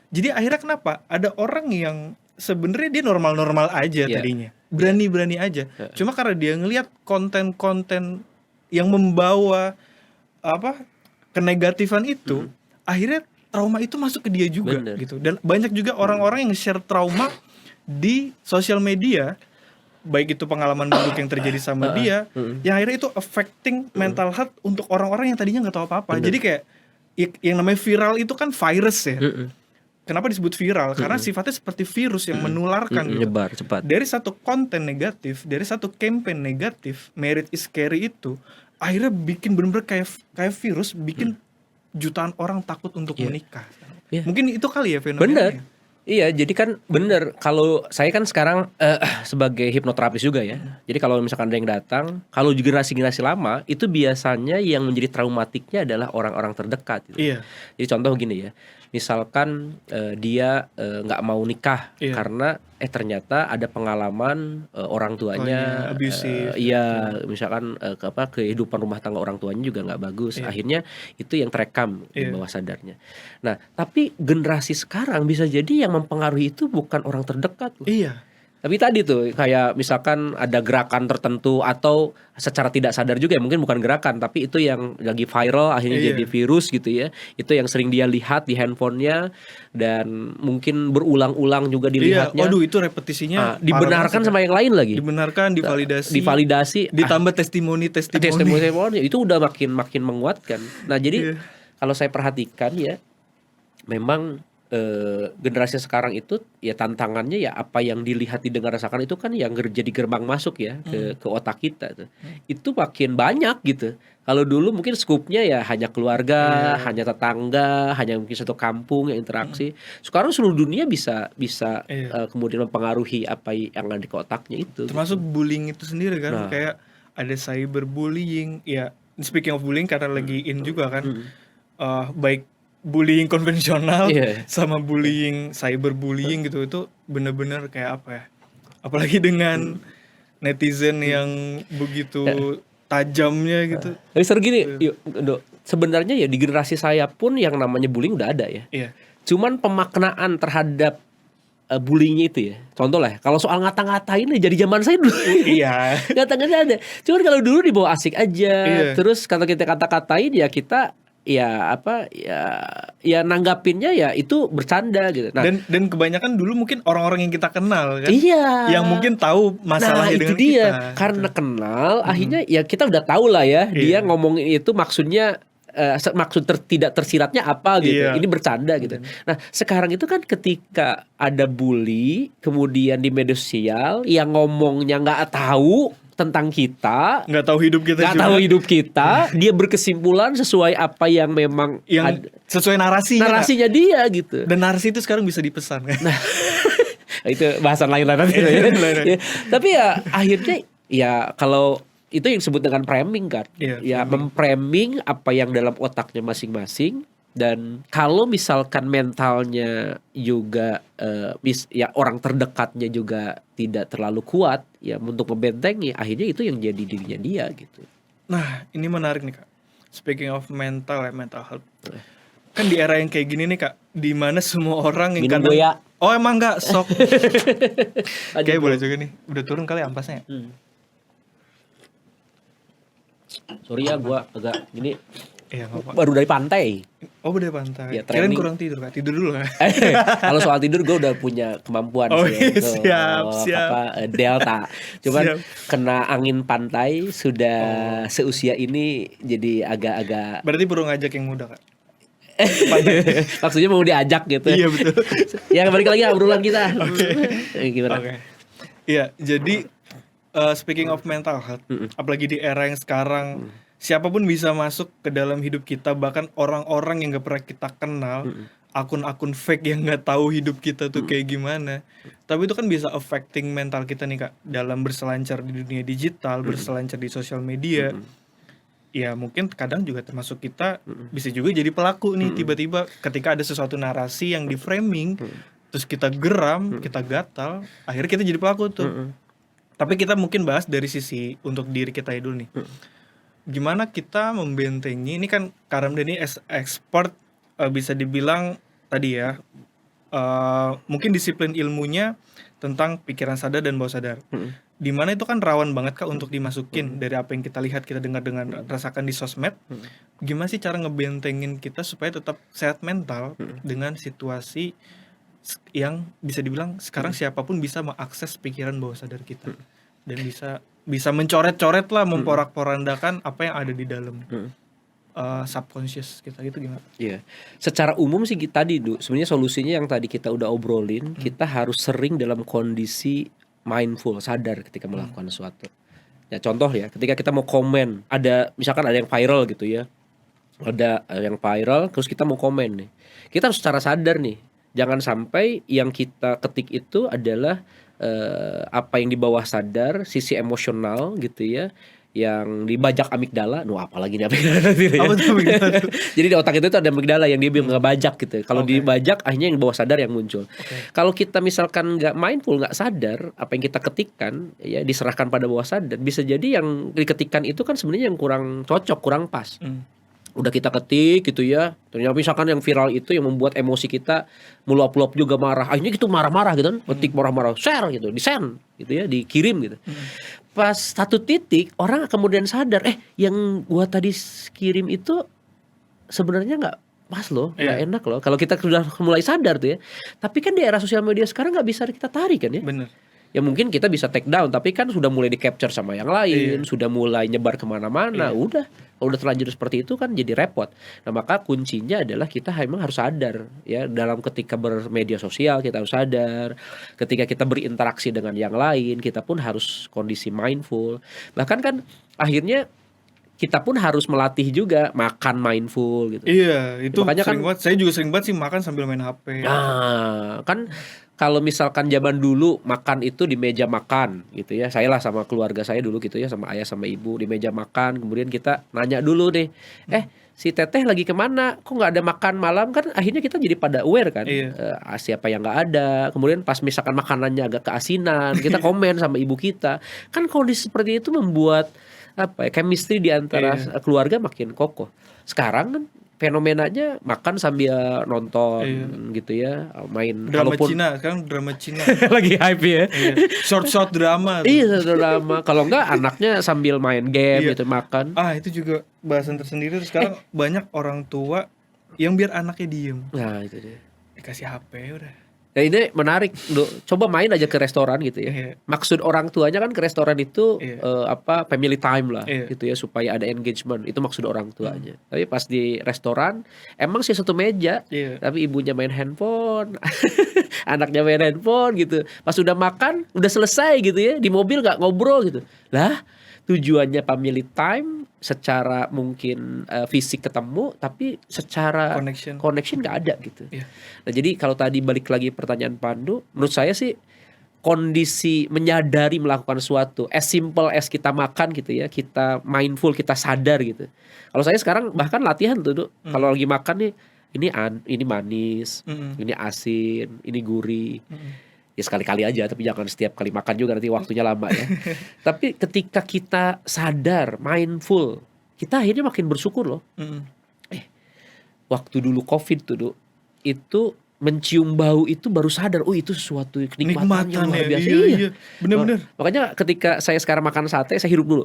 Jadi akhirnya kenapa? Ada orang yang sebenarnya dia normal-normal aja tadinya. Berani-berani aja. Cuma karena dia ngelihat konten-konten yang membawa kenegatifan itu, akhirnya trauma itu masuk ke dia juga gitu. Dan banyak juga orang-orang yang share trauma di sosial media, baik itu pengalaman buruk yang terjadi sama dia, yang akhirnya itu affecting mental health untuk orang-orang yang tadinya nggak tahu apa-apa. Jadi kayak yang namanya viral itu kan virus ya. Kenapa disebut viral? Karena sifatnya seperti virus yang menularkan gitu. Nyebar cepat. Dari satu konten negatif, dari satu campaign negatif, marriage is scary itu akhirnya bikin bener-bener kayak virus, bikin jutaan orang takut untuk menikah. Mungkin itu kali ya fenomenanya. Bener. Iya, jadi kan bener. Kalau saya kan sekarang sebagai hipnoterapis juga ya. Jadi kalau misalkan ada yang datang, kalau generasi-generasi lama itu biasanya yang menjadi traumatiknya adalah orang-orang terdekat. Gitu. Iya. Jadi contoh gini ya, misalkan dia nggak mau nikah karena ternyata ada pengalaman orang tuanya abusive. Iya, misalkan kehidupan rumah tangga orang tuanya juga nggak bagus. Akhirnya itu yang terekam di bawah sadarnya. Nah, tapi generasi sekarang bisa jadi yang mempengaruhi itu bukan orang terdekat. Iya. Tapi tadi tuh kayak misalkan ada gerakan tertentu atau secara tidak sadar juga ya, mungkin bukan gerakan tapi itu yang lagi viral akhirnya jadi virus gitu ya. Itu yang sering dia lihat di handphonenya dan mungkin berulang-ulang juga dilihatnya. Waduh, itu repetisinya dibenarkan sama yang lain lagi. Dibenarkan, divalidasi, ditambah testimoni itu udah makin menguatkan. Nah, jadi kalau saya perhatikan ya memang generasi sekarang itu ya tantangannya ya apa yang dilihat didengar rasakan itu kan yang jadi gerbang masuk ya ke otak kita tuh. Itu makin banyak gitu. Kalau dulu mungkin skupnya ya hanya keluarga, hanya tetangga, hanya mungkin satu kampung yang interaksi. Sekarang seluruh dunia bisa kemudian mempengaruhi apa yang ada di otaknya itu. Termasuk gitu. bullying itu sendiri kan, kayak ada cyberbullying. Ya, speaking of bullying karena lagi in juga kan, baik bullying konvensional sama bullying cyberbullying gitu, itu bener-bener kayak apa ya? Apalagi dengan netizen yang begitu tajamnya gitu. Tapi seru gini, sebenarnya ya di generasi saya pun yang namanya bullying udah ada ya. Cuman pemaknaan terhadap bullyingnya itu ya. Contoh lah, kalau soal ngata-ngatain ya jadi zaman saya dulu. Ngata-ngatain ada. Cuman kalau dulu dibawa asik aja. Terus kalau kita kata-katain ya kita ya nanggapinnya ya itu bercanda gitu. Nah, dan kebanyakan dulu mungkin orang-orang yang kita kenal kan, yang mungkin tahu masalahnya dengan itu dia. kita. Karena kenal, akhirnya ya kita udah tahu lah ya dia ngomongin itu maksudnya maksud tidak tersiratnya apa gitu. Ini bercanda gitu. Nah, sekarang itu kan ketika ada bully kemudian di media sosial yang ngomongnya nggak tahu tentang kita, nggak tahu hidup kita, dia berkesimpulan sesuai apa yang memang sesuai narasinya dia gitu. Dan narasi itu sekarang bisa dipesan kan. Nah, itu bahasan lain nanti. Tapi ya akhirnya ya kalau itu yang disebut dengan framing kan, memframing apa yang dalam otaknya masing-masing. Dan kalau misalkan mentalnya juga ya orang terdekatnya juga tidak terlalu kuat ya untuk membentengi, akhirnya itu yang jadi dirinya dia gitu. Nah, ini menarik nih Kak. Speaking of mental health. Kan di era yang kayak gini nih Kak, di mana semua orang yang minum ya. Oh emang enggak, sok. Kayak boleh juga nih. Udah turun kali ampasnya. Sorry ya gua agak gini. Baru dari pantai. Oh, dari pantai. Ya, kirain kurang tidur Kak. Tidur dulu Kak. Kalau soal tidur gue udah punya kemampuan sih. Siap. Delta. Cuman kena angin pantai sudah seusia ini jadi agak-agak. Berarti perlu ngajak yang muda Kak. Maksudnya mau diajak gitu. Iya betul. Ya balik lagi obrolan kita. Gimana? Iya, jadi speaking of mental health, apalagi di era yang sekarang siapapun bisa masuk ke dalam hidup kita, bahkan orang-orang yang gak pernah kita kenal, akun-akun fake yang gak tahu hidup kita tuh kayak gimana. Tapi itu kan bisa affecting mental kita nih Kak, dalam berselancar di dunia digital, berselancar di sosial media. Ya mungkin kadang juga termasuk kita bisa juga jadi pelaku nih, tiba-tiba ketika ada sesuatu narasi yang di framing, terus kita geram, kita gatal, akhirnya kita jadi pelaku tuh. Tapi kita mungkin bahas dari sisi untuk diri kita dulu nih. Gimana kita membentengi, ini kan Kak Ramdhani expert, bisa dibilang tadi ya, mungkin disiplin ilmunya tentang pikiran sadar dan bawah sadar. Dimana itu kan rawan banget Kak untuk dimasukin dari apa yang kita lihat, kita dengar dengan rasakan di sosmed. Gimana sih cara ngebentengin kita supaya tetap sehat mental dengan situasi yang bisa dibilang sekarang siapapun bisa mengakses pikiran bawah sadar kita dan bisa mencoret-coret lah, memporak-porandakan apa yang ada di dalam subconscious kita gitu, gimana? Iya. Secara umum sih tadi sebenarnya solusinya yang tadi kita udah obrolin, kita harus sering dalam kondisi mindful, sadar ketika melakukan sesuatu. Ya contoh ya, ketika kita mau komen, misalkan ada yang viral gitu ya. Ada yang viral terus kita mau komen nih. Kita harus secara sadar nih. Jangan sampai yang kita ketik itu adalah apa yang di bawah sadar, sisi emosional gitu ya, yang dibajak amigdala. Apalagi nih amigdala. Jadi di otak itu ada amigdala yang dia ngebajak gitu. Kalau dibajak akhirnya yang di bawah sadar yang muncul. Kalau kita misalkan nggak mindful, nggak sadar apa yang kita ketikkan ya diserahkan pada bawah sadar, bisa jadi yang diketikkan itu kan sebenarnya yang kurang cocok, kurang pas. Udah kita ketik gitu ya, ternyata misalkan yang viral itu yang membuat emosi kita meluap-luap juga marah, akhirnya gitu marah-marah gitu kan, ketik marah-marah, share gitu, di-send gitu ya, dikirim gitu. Pas satu titik orang kemudian sadar, yang gua tadi kirim itu sebenarnya nggak pas loh, nggak enak loh. Kalau kita sudah mulai sadar tuh ya, tapi kan di era sosial media sekarang nggak bisa kita tarik kan ya. Bener. ya mungkin kita bisa take down, tapi kan sudah mulai di capture sama yang lain, Iya. sudah mulai nyebar kemana-mana. Udah, kalau udah terlanjur seperti itu kan jadi repot. Nah maka kuncinya adalah kita memang harus sadar ya, dalam ketika bermedia sosial kita harus sadar, ketika kita berinteraksi dengan yang lain kita pun harus kondisi mindful. Bahkan kan akhirnya kita pun harus melatih juga makan mindful gitu. Iya, itu Makanya sering kan- banget. Saya juga sering banget sih makan sambil main HP. Nah, kan kalau misalkan zaman dulu makan itu di meja makan gitu ya. Saya lah sama keluarga saya dulu gitu ya, sama ayah sama ibu di meja makan. Kemudian kita nanya dulu nih, si Teteh lagi kemana? Kok nggak ada makan malam? Kan akhirnya kita jadi pada aware kan. Iya. Siapa yang nggak ada. Kemudian pas misalkan makanannya agak keasinan, kita komen sama ibu kita. Kan kondisi seperti itu membuat chemistry di antara keluarga makin kokoh. Sekarang kan fenomenanya makan sambil nonton gitu ya, main Drama kalaupun Cina, sekarang drama Cina. lagi hype ya. Iya. Short drama tuh. Iya, drama. Kalau enggak anaknya sambil main game gitu makan. Itu juga bahasan tersendiri. Terus sekarang banyak orang tua yang biar anaknya diem, Nah, itu dia. dikasih HP udah. Ya ini menarik, coba main aja ke restoran gitu ya. Iya. Maksud orang tuanya kan ke restoran itu Iya. family time lah Iya. gitu ya, supaya ada engagement. Itu maksud orang tuanya. Tapi pas di restoran emang sih satu meja, Iya. tapi ibunya main handphone, anaknya main handphone gitu. Pas udah makan, udah selesai gitu ya, di mobil nggak ngobrol gitu. Lah, tujuannya family time secara mungkin fisik ketemu, tapi secara connection nggak ada gitu. Iya. Nah, jadi kalau tadi balik lagi pertanyaan Pandu, menurut saya sih kondisi menyadari melakukan sesuatu, as simple as kita makan gitu ya, kita mindful, kita sadar gitu. Kalau saya sekarang bahkan latihan tuh, kalau lagi makan nih, ini manis, ini asin, ini gurih. Ya sekali-kali aja, tapi jangan setiap kali makan juga, nanti waktunya lama ya. Tapi ketika kita sadar, mindful, kita akhirnya makin bersyukur loh. Waktu dulu COVID tuh, itu mencium bau itu baru sadar, oh itu sesuatu kenikmatan yang luar biasa. Iya. Bener-bener. Makanya ketika saya sekarang makan sate, saya hirup dulu.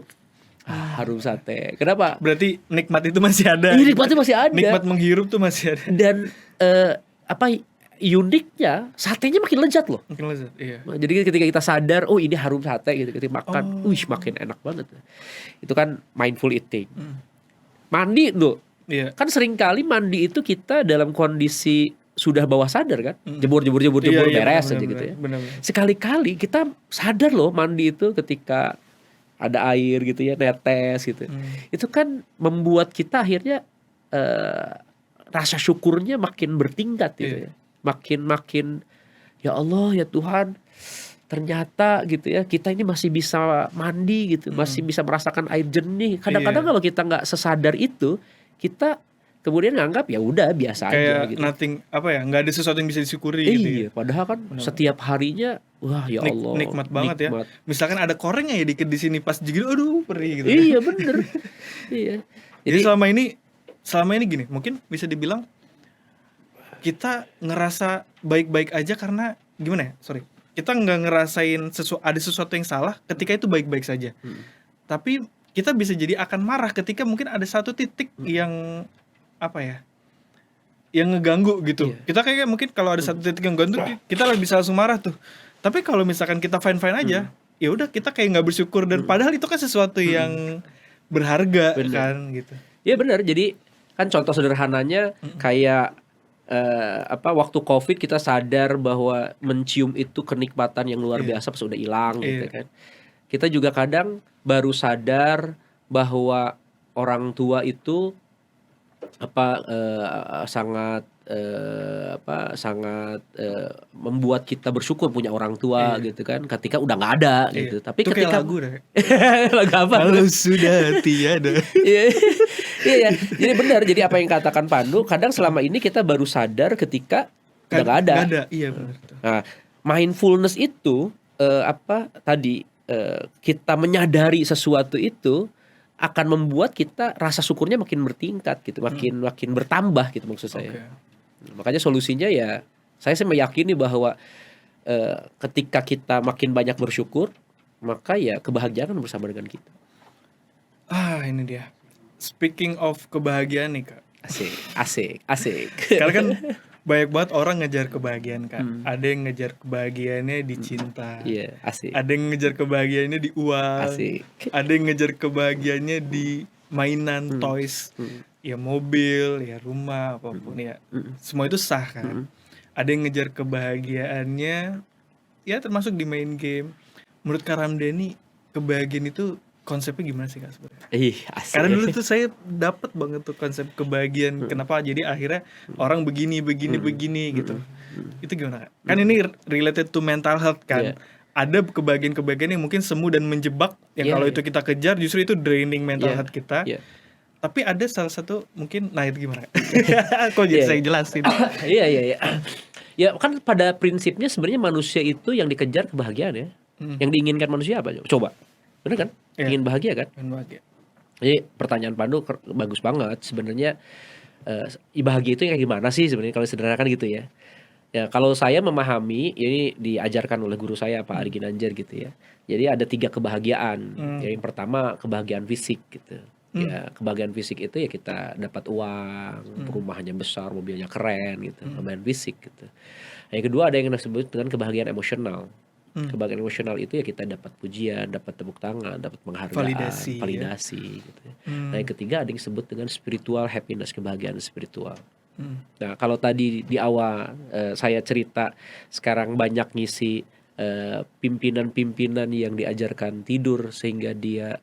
Harum sate. Kenapa? Berarti nikmat itu masih ada. Iya, nikmatnya masih ada. Nikmat menghirup tuh masih ada. Dan uniknya satenya makin lezat loh. Makin lezat, iya. Jadi ketika kita sadar, oh ini harum sate gitu, ketika makan, makin enak banget. Itu kan mindful eating. Mandi tuh, kan seringkali mandi itu kita dalam kondisi sudah bawah sadar kan, jebur beres aja gitu ya. Bener. Sekali-kali kita sadar loh mandi itu ketika ada air gitu ya, netes gitu. Itu kan membuat kita akhirnya rasa syukurnya makin bertingkat gitu ya. Makin ya Allah ya Tuhan, ternyata gitu ya kita ini masih bisa mandi gitu, masih bisa merasakan air jernih. Kadang-kadang kalau kita nggak sesadar itu, kita kemudian nganggap ya udah biasa aja gitu. Nothing, nggak ada sesuatu yang bisa disyukuri gitu. Iya, padahal kan setiap harinya wah ya Allah nikmat banget ya. Misalkan ada korengnya ya dikit di sini, pas jigil aduh perih gitu. Iya bener. Iya. Jadi selama ini gini, mungkin bisa dibilang kita ngerasa baik-baik aja karena gimana ya? Sorry. Kita nggak ngerasain ada sesuatu yang salah ketika itu baik-baik saja. Tapi kita bisa jadi akan marah ketika mungkin ada satu titik yang yang ngeganggu gitu. Kita kayak mungkin kalau ada satu titik yang ganggu, kita bisa langsung marah tuh. Tapi kalau misalkan kita fine-fine aja, ya udah kita kayak nggak bersyukur, dan padahal itu kan sesuatu yang berharga kan gitu. Iya benar. Jadi kan contoh sederhananya kayak waktu COVID kita sadar bahwa mencium itu kenikmatan yang luar biasa pas udah hilang gitu kan. Kita juga kadang baru sadar bahwa orang tua itu sangat membuat kita bersyukur punya orang tua gitu kan, ketika udah nggak ada gitu. Tapi itu ketika kayak lagu deh. lagu apa? Kalau sudah tiada. Iya. Jadi benar. Jadi apa yang katakan Pandu, kadang selama ini kita baru sadar ketika udah nggak ada. Nggak ada. Iya benar. Nah, mindfulness itu kita menyadari sesuatu itu akan membuat kita rasa syukurnya makin bertingkat gitu, makin bertambah gitu maksud saya. Makanya solusinya ya saya sih meyakini bahwa ketika kita makin banyak bersyukur, maka ya kebahagiaan akan bersama dengan kita. Ini dia. Speaking of kebahagiaan nih Kak. Asik. Karena kan banyak banget orang ngejar kebahagiaan Kak. Ada yang ngejar kebahagiaannya di cinta. Iya, asik. Ada yang ngejar kebahagiaannya di uang. Asik. Ada yang ngejar kebahagiaannya di mainan, toys. Ya mobil, ya rumah, apapun ya. Semua itu sah kan. Ada yang ngejar kebahagiaannya ya termasuk di main game. Menurut Kak Ramdhani, kebahagiaan itu konsepnya gimana sih Kak sebenarnya? Asik. Karena dulu tuh saya dapat banget tuh konsep kebahagiaan. Kenapa jadi akhirnya orang begini gitu. Itu gimana Kak? Kan ini related to mental health kan. Ada kebahagiaan-kebahagiaan yang mungkin semu dan menjebak, yang kalau itu kita kejar justru itu draining mental health kita. Tapi ada salah satu mungkin, nah itu gimana? Kok jadi saya jelasin? Iya. Ya kan pada prinsipnya sebenarnya manusia itu yang dikejar kebahagiaan ya. Yang diinginkan manusia apa? Coba. Bener kan? Ingin bahagia kan? Ingin bahagia. Jadi pertanyaan Pandu bagus banget. Sebenarnya bahagia itu kayak gimana sih sebenarnya kalau sederhana kan gitu ya. Ya kalau saya memahami, ini diajarkan oleh guru saya Pak Ari Ginanjar gitu ya. Jadi ada 3 kebahagiaan. Yang pertama kebahagiaan fisik gitu. Ya kebahagiaan fisik itu ya kita dapat uang, rumahnya besar, mobilnya keren gitu, kebahagiaan fisik gitu. Yang kedua ada yang disebut dengan kebahagiaan emosional. Kebahagiaan emosional itu ya kita dapat pujian, dapat tepuk tangan, dapat penghargaan, validasi gitu. Nah yang ketiga ada yang disebut dengan spiritual happiness, kebahagiaan spiritual. Nah kalau tadi di awal saya cerita sekarang banyak ngisi pimpinan-pimpinan yang diajarkan tidur sehingga dia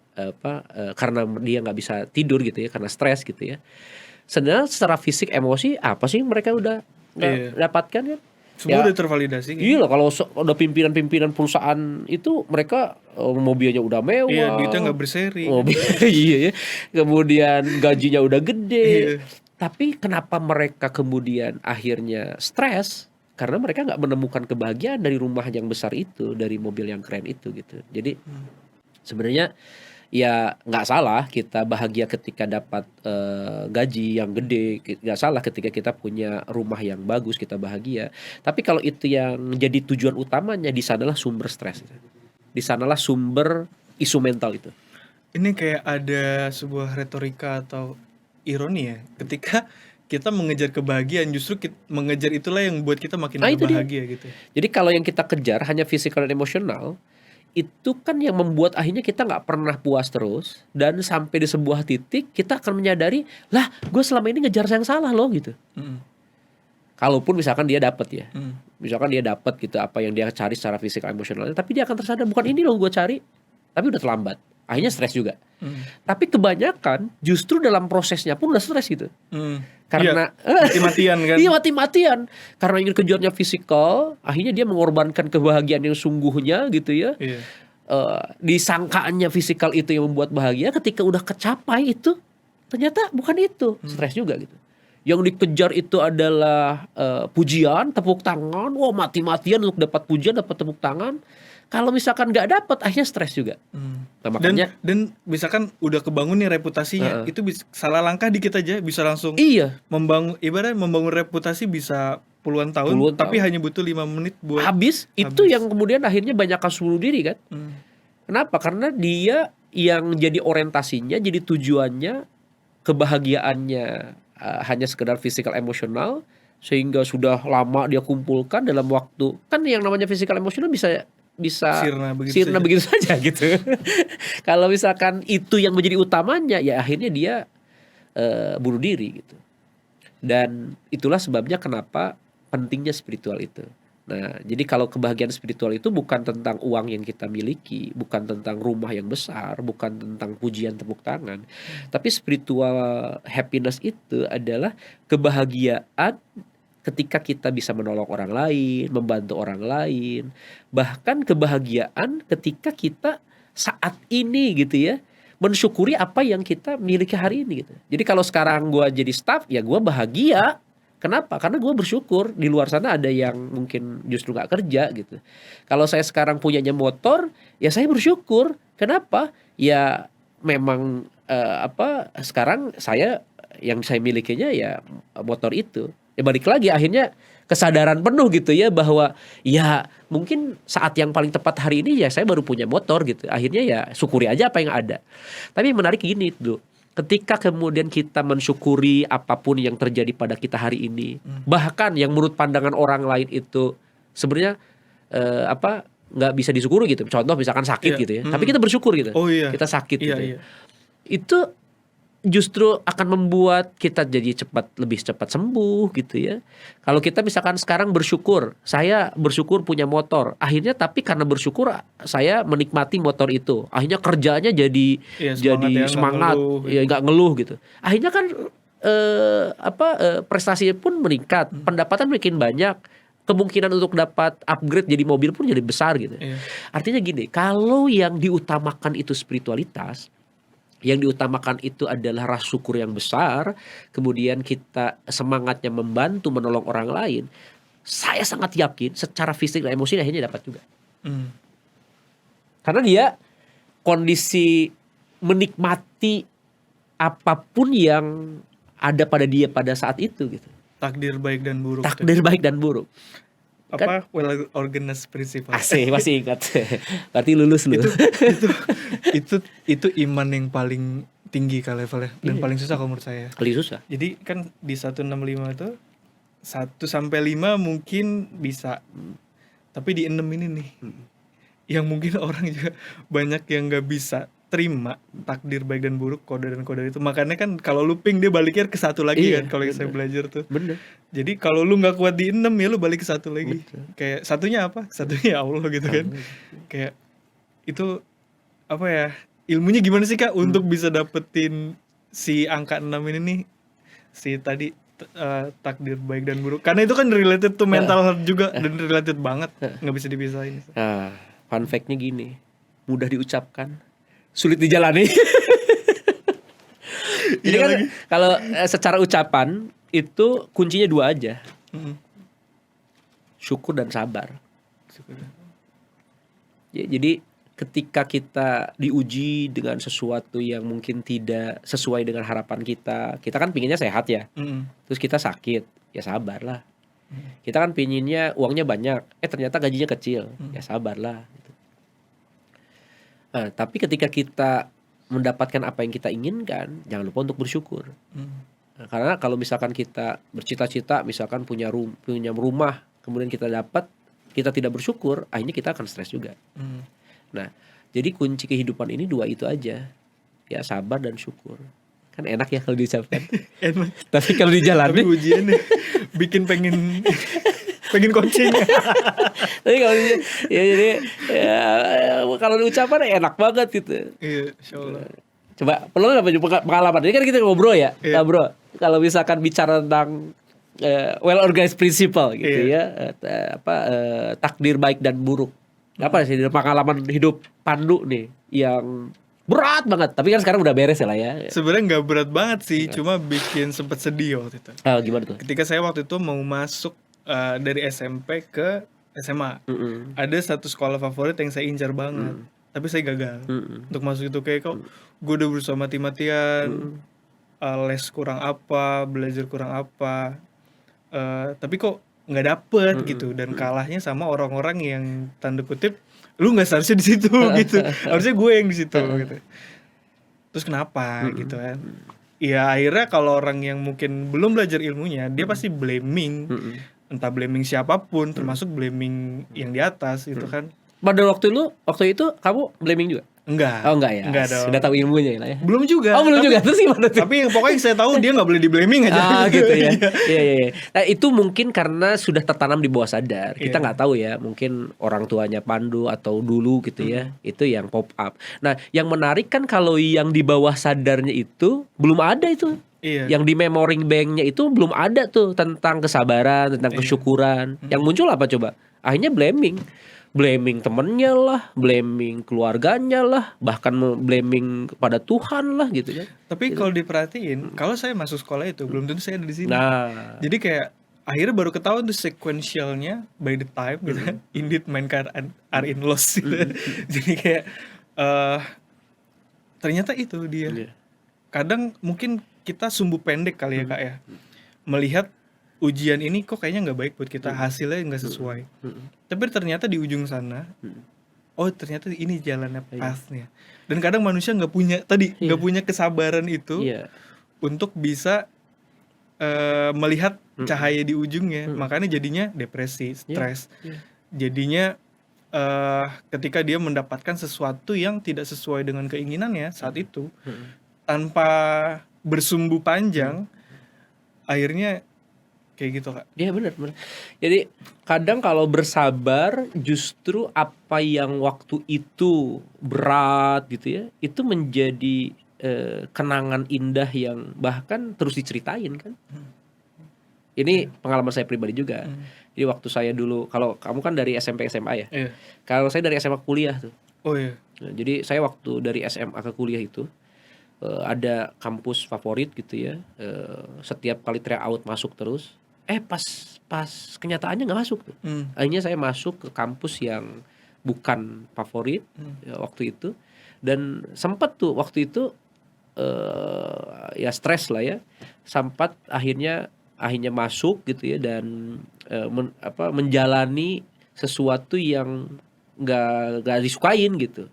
karena dia nggak bisa tidur gitu ya karena stres gitu ya. Sebenarnya secara fisik emosi apa sih mereka udah dapatkan kan? Semua udah tervalidasi gitu. Iya lah kalau udah pimpinan-pimpinan perusahaan itu mereka mobilnya udah mewah. Iya, duitnya nggak berseri. Iya ya. Kemudian gajinya udah gede. Tapi kenapa mereka kemudian akhirnya stres? Karena mereka nggak menemukan kebahagiaan dari rumah yang besar itu, dari mobil yang keren itu gitu. Jadi sebenarnya ya nggak salah kita bahagia ketika dapat gaji yang gede, nggak salah ketika kita punya rumah yang bagus kita bahagia. Tapi kalau itu yang jadi tujuan utamanya, di sanalah sumber stres, di sanalah sumber isu mental itu. Ini kayak ada sebuah retorika atau ironi ya, ketika kita mengejar kebahagiaan justru mengejar itulah yang buat kita makin bahagia gitu. Jadi kalau yang kita kejar hanya fisikal dan emosional, itu kan yang membuat akhirnya kita nggak pernah puas terus, dan sampai di sebuah titik kita akan menyadari lah gue selama ini ngejar yang salah loh gitu. Kalaupun misalkan dia dapat ya, misalkan dia dapat gitu apa yang dia cari secara fisikal emosional, tapi dia akan tersadar bukan ini loh gue cari, tapi udah terlambat, akhirnya stres juga. Tapi kebanyakan justru dalam prosesnya pun udah stres gitu. Karena mati-matian kan. Iya mati-matian. Karena ingin kejarnya fisikal, akhirnya dia mengorbankan kebahagiaan yang sungguhnya gitu ya. Disangkaannya fisikal itu yang membuat bahagia, ketika udah kecapai itu ternyata bukan itu, stres juga gitu. Yang dikejar itu adalah pujian, tepuk tangan, wah mati-matian untuk dapat pujian, dapat tepuk tangan. Kalau misalkan nggak dapat, akhirnya stres juga. Nah, makanya dan misalkan udah kebangun nih reputasinya, itu salah langkah dikit aja bisa langsung membangun reputasi bisa puluhan tahun, tapi hanya butuh 5 menit buat habis. Itu yang kemudian akhirnya banyak kasus bunuh diri kan. Kenapa? Karena dia yang jadi orientasinya, jadi tujuannya, kebahagiaannya hanya sekedar fisikal emosional, sehingga sudah lama dia kumpulkan dalam waktu. Kan yang namanya fisikal emosional bisa sirna begitu saja gitu. Kalau misalkan itu yang menjadi utamanya, ya akhirnya dia bunuh diri gitu. Dan itulah sebabnya kenapa pentingnya spiritual itu. Nah, jadi kalau kebahagiaan spiritual itu bukan tentang uang yang kita miliki, bukan tentang rumah yang besar, bukan tentang pujian tepuk tangan, tapi spiritual happiness itu adalah kebahagiaan ketika kita bisa menolong orang lain, membantu orang lain, bahkan kebahagiaan ketika kita saat ini gitu ya, mensyukuri apa yang kita miliki hari ini gitu. Jadi kalau sekarang gue jadi staff, ya gue bahagia. Kenapa? Karena gue bersyukur di luar sana ada yang mungkin justru gak kerja gitu. Kalau saya sekarang punyanya motor, ya saya bersyukur. Kenapa? Ya memang sekarang yang saya milikinya ya motor itu. Ya balik lagi akhirnya kesadaran penuh gitu ya, bahwa ya mungkin saat yang paling tepat hari ini ya saya baru punya motor gitu. Akhirnya ya syukuri aja apa yang ada. Tapi menarik gini tuh, ketika kemudian kita mensyukuri apapun yang terjadi pada kita hari ini, bahkan yang menurut pandangan orang lain itu sebenarnya nggak bisa disyukuri gitu. Contoh misalkan sakit gitu ya, tapi kita bersyukur gitu. Kita sakit gitu. Itu justru akan membuat kita jadi lebih cepat sembuh gitu ya. Kalau kita misalkan sekarang bersyukur, saya bersyukur punya motor, akhirnya tapi karena bersyukur saya menikmati motor itu, akhirnya kerjanya jadi semangat, nggak ngeluh gitu. Akhirnya kan prestasi pun meningkat, pendapatan makin banyak, kemungkinan untuk dapat upgrade jadi mobil pun jadi besar gitu. Artinya gini, kalau yang diutamakan itu spiritualitas, yang diutamakan itu adalah rasa syukur yang besar, kemudian kita semangatnya membantu menolong orang lain, saya sangat yakin secara fisik dan emosi akhirnya dapat juga. Karena dia kondisi menikmati apapun yang ada pada dia pada saat itu gitu. Takdir baik dan buruk. Takdir baik dan buruk. Apa well organized principle. Asik, masih ingat. Berarti lulus lu. Itu iman yang paling tinggi kali levelnya dan paling susah kalau menurut saya. Paling susah. Jadi kan di 165 itu 1-5 mungkin bisa. Tapi di 6 ini nih yang mungkin orang juga banyak yang enggak bisa terima takdir baik dan buruk, kode dan kode itu. Makanya kan kalau looping dia baliknya ke satu lagi kan kalau saya belajar tuh. Bener. Jadi kalau lu nggak kuat di 6 ya lu balik ke satu lagi. Kayak satunya apa? Satunya ya Allah gitu kan. Kayak itu apa ya? Ilmunya gimana sih Kak untuk bisa dapetin si angka 6 ini nih? Si tadi takdir baik dan buruk. Karena itu kan related to mental health juga dan related banget, nggak bisa dipisahin. Fun fact-nya gini, mudah diucapkan, sulit dijalani. Jadi kan kalau secara ucapan itu kuncinya 2 aja. Syukur dan sabar. Ya, jadi ketika kita diuji dengan sesuatu yang mungkin tidak sesuai dengan harapan kita kan pinginnya sehat ya. Terus kita sakit, ya sabarlah. Kita kan pinginnya uangnya banyak, ternyata gajinya kecil, ya sabarlah. Tapi ketika kita mendapatkan apa yang kita inginkan, jangan lupa untuk bersyukur. Karena kalau misalkan kita bercita-cita, misalkan punya rumah, kemudian kita dapat, kita tidak bersyukur, akhirnya kita akan stres juga. Nah, jadi kunci kehidupan ini 2 itu aja, ya sabar dan syukur. Kan enak ya kalau diucapkan. Enak. Tapi kalau dijalani, tapi ujiannya bikin pengen coaching. Tapi kalau jadi kalau diucapkan enak banget gitu. Iya, insyaallah. Coba perlu apa pengalaman? Ini kan kita ngobrol ya, bro. Kalau misalkan bicara tentang well organized principle gitu ya, takdir baik dan buruk. Apa sih pengalaman hidup Pandu nih yang berat banget, tapi kan sekarang udah beres ya lah ya. Sebenarnya nggak berat banget sih, cuma bikin sempet sedih waktu itu. Gimana tuh? Ketika saya waktu itu mau masuk dari SMP ke SMA, ada satu sekolah favorit yang saya incar banget, tapi saya gagal untuk masuk itu. Kayak kok gue udah berusaha mati-matian, les kurang apa, belajar kurang apa, tapi kok nggak dapet gitu, dan kalahnya sama orang-orang yang tanda kutip lu nggak seharusnya di situ gitu, harusnya gue yang di situ gitu. Terus kenapa gitu kan? Ya akhirnya kalau orang yang mungkin belum belajar ilmunya, dia pasti blaming, entah blaming siapapun, termasuk blaming yang di atas gitu kan. Pada waktu itu kamu blaming juga? Enggak. Oh enggak ya. Enggak dong. Sudah tahu ilmunya ya. Belum juga. Oh belum juga. Terus gimana tuh? Tapi pokoknya yang saya tahu dia nggak boleh di blaming aja. Gitu ya. Iya. Nah, itu mungkin karena sudah tertanam di bawah sadar. Kita nggak tahu ya. Mungkin orang tuanya Pandu atau dulu gitu ya. Itu yang pop up. Nah, yang menarik kan kalau yang di bawah sadarnya itu belum ada itu. Yang di memory banknya itu belum ada tuh tentang kesabaran, tentang kesyukuran. Yang muncul apa coba? Akhirnya blaming temennya lah, blaming keluarganya lah, bahkan blaming kepada Tuhan lah gitu kan. Tapi kalau diperhatiin, kalau saya masuk sekolah itu belum tentu saya ada di sini. Nah, jadi kayak akhirnya baru ketahuan tuh sequentialnya by the time gitu kan. Indeed mankind are in loss gitu. Jadi kayak ternyata itu dia. Kadang mungkin kita sumbu pendek kali ya Kak ya, melihat ujian ini kok kayaknya nggak baik buat kita, hasilnya nggak sesuai. Tapi ternyata di ujung sana oh ternyata ini jalannya, pathnya. Dan kadang manusia nggak punya kesabaran itu untuk bisa melihat cahaya di ujungnya. Makanya jadinya depresi, stres. Jadinya ketika dia mendapatkan sesuatu yang tidak sesuai dengan keinginannya saat itu, tanpa bersumbu panjang, akhirnya kayak gitu, Kak. Iya benar. Jadi kadang kalau bersabar, justru apa yang waktu itu berat gitu ya, itu menjadi kenangan indah yang bahkan terus diceritain kan. Ini pengalaman saya pribadi juga. Jadi waktu saya dulu, kalau kamu kan dari SMP SMA ya. Kalau saya dari SMA kuliah tuh. Oh iya. Nah, jadi saya waktu dari SMA ke kuliah itu ada kampus favorit gitu ya. Setiap kali tryout masuk terus. Pas kenyataannya nggak masuk tuh. Akhirnya saya masuk ke kampus yang bukan favorit ya, waktu itu. Dan sempat tuh waktu itu ya stres lah ya. Sempat akhirnya masuk gitu ya, dan menjalani sesuatu yang nggak disukain gitu.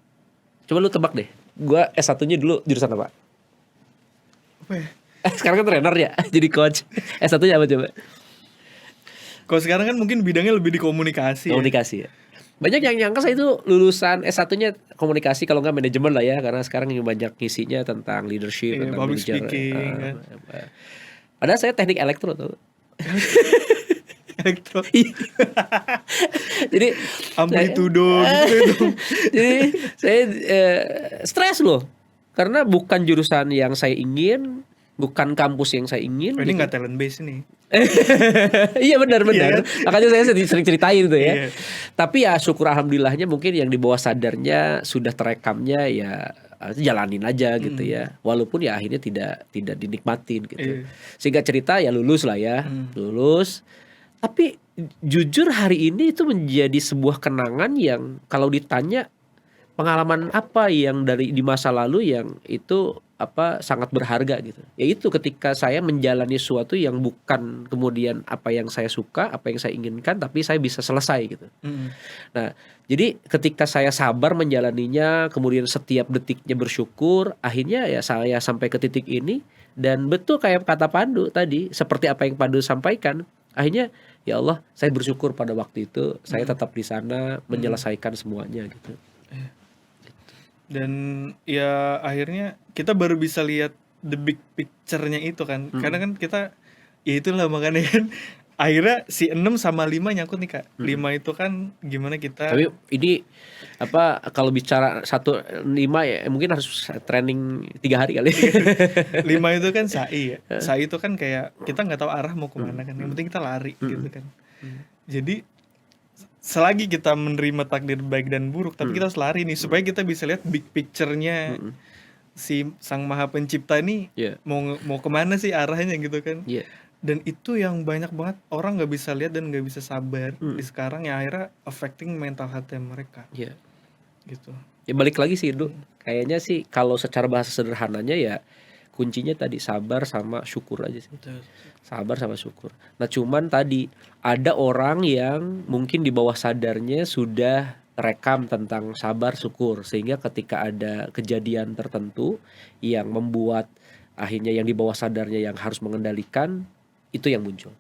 Coba lu tebak deh. Gua S1-nya dulu jurusan apa? Apa ya? Sekarang kan trainer ya, jadi coach. S1-nya apa coba? Kalau sekarang kan mungkin bidangnya lebih di komunikasi. Komunikasi ya. Banyak yang nyangka saya itu lulusan S1-nya komunikasi, kalau nggak manajemen lah ya, karena sekarang yang banyak ngisinya tentang leadership, tentang public manager. speaking kan. Padahal saya teknik elektro tuh. Elektro. Jadi amplitudo gitu. Jadi saya stres loh. Karena bukan jurusan yang saya ingin, bukan kampus yang saya ingin. Ini nggak talent based nih. Iya benar. Makanya saya sering ceritain tuh ya. Iya. Tapi ya syukur alhamdulillahnya mungkin yang di bawah sadarnya sudah terekamnya ya, jalanin aja gitu ya. Walaupun ya akhirnya tidak dinikmatin gitu. Sehingga cerita ya lulus lah ya. Lulus. Tapi jujur hari ini itu menjadi sebuah kenangan yang kalau ditanya pengalaman apa yang di masa lalu yang itu sangat berharga gitu. Yaitu ketika saya menjalani sesuatu yang bukan kemudian apa yang saya suka, apa yang saya inginkan, tapi saya bisa selesai gitu. Nah, jadi ketika saya sabar menjalaninya, kemudian setiap detiknya bersyukur, akhirnya ya saya sampai ke titik ini. Dan betul kayak kata Pandu tadi, seperti apa yang Pandu sampaikan, akhirnya ya Allah, saya bersyukur pada waktu itu saya tetap di sana menyelesaikan semuanya gitu. Dan ya akhirnya kita baru bisa lihat the big picture-nya itu kan. Karena kan kita ya itulah makanya kan akhirnya si 6 sama 5 nyangkut nih, Kak. 5 itu kan gimana kita. Tapi ini kalau bicara 5 ya mungkin harus training 3 hari kali. 5 itu kan sa'i ya. Sa'i itu kan kayak kita nggak tahu arah mau kemana kan. Yang penting kita lari gitu kan. Jadi selagi kita menerima takdir baik dan buruk, tapi kita harus lari nih supaya kita bisa lihat big picture-nya si Sang Maha Pencipta ini mau kemana sih arahnya gitu kan. Dan itu yang banyak banget orang nggak bisa lihat dan nggak bisa sabar di sekarang, yang akhirnya affecting mental health mereka. Gitu. Ya balik lagi sih Du, kayaknya sih kalau secara bahasa sederhananya ya kuncinya tadi sabar sama syukur aja sih. Sabar sama syukur. Nah cuman tadi ada orang yang mungkin di bawah sadarnya sudah rekam tentang sabar syukur, sehingga ketika ada kejadian tertentu yang membuat akhirnya yang di bawah sadarnya yang harus mengendalikan itu yang muncul.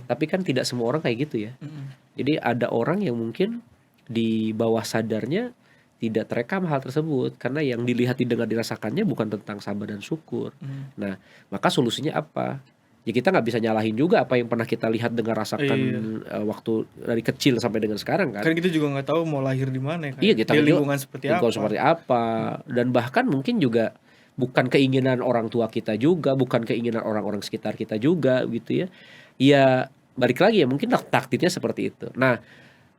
Tapi kan tidak semua orang kayak gitu ya. Jadi ada orang yang mungkin di bawah sadarnya tidak terekam hal tersebut, karena yang dilihat, didengar, dirasakannya bukan tentang sabar dan syukur. Nah maka solusinya apa? Ya kita nggak bisa nyalahin juga apa yang pernah kita lihat, dengar, rasakan waktu dari kecil sampai dengan sekarang kan. Kan kita juga nggak tahu mau lahir di mana kan. Iya, kita di lingkungan seperti apa. Dan bahkan mungkin juga bukan keinginan orang tua kita juga, bukan keinginan orang-orang sekitar kita juga gitu ya. Ya balik lagi ya mungkin takdirnya seperti itu. Nah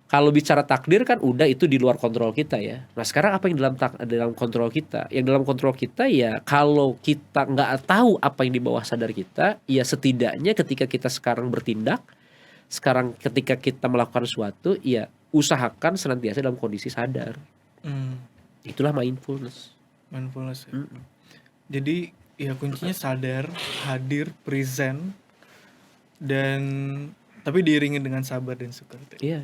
kalau bicara takdir kan udah itu di luar kontrol kita ya. Nah sekarang apa yang dalam kontrol kita? Yang dalam kontrol kita ya kalau kita nggak tahu apa yang di bawah sadar kita, ya setidaknya ketika kita sekarang bertindak, sekarang ketika kita melakukan sesuatu, ya usahakan senantiasa dalam kondisi sadar. Itulah mindfulness. Mindfulness ya. Jadi ya kuncinya sadar, hadir, present, dan tapi diiringi dengan sabar dan syukur. Iya.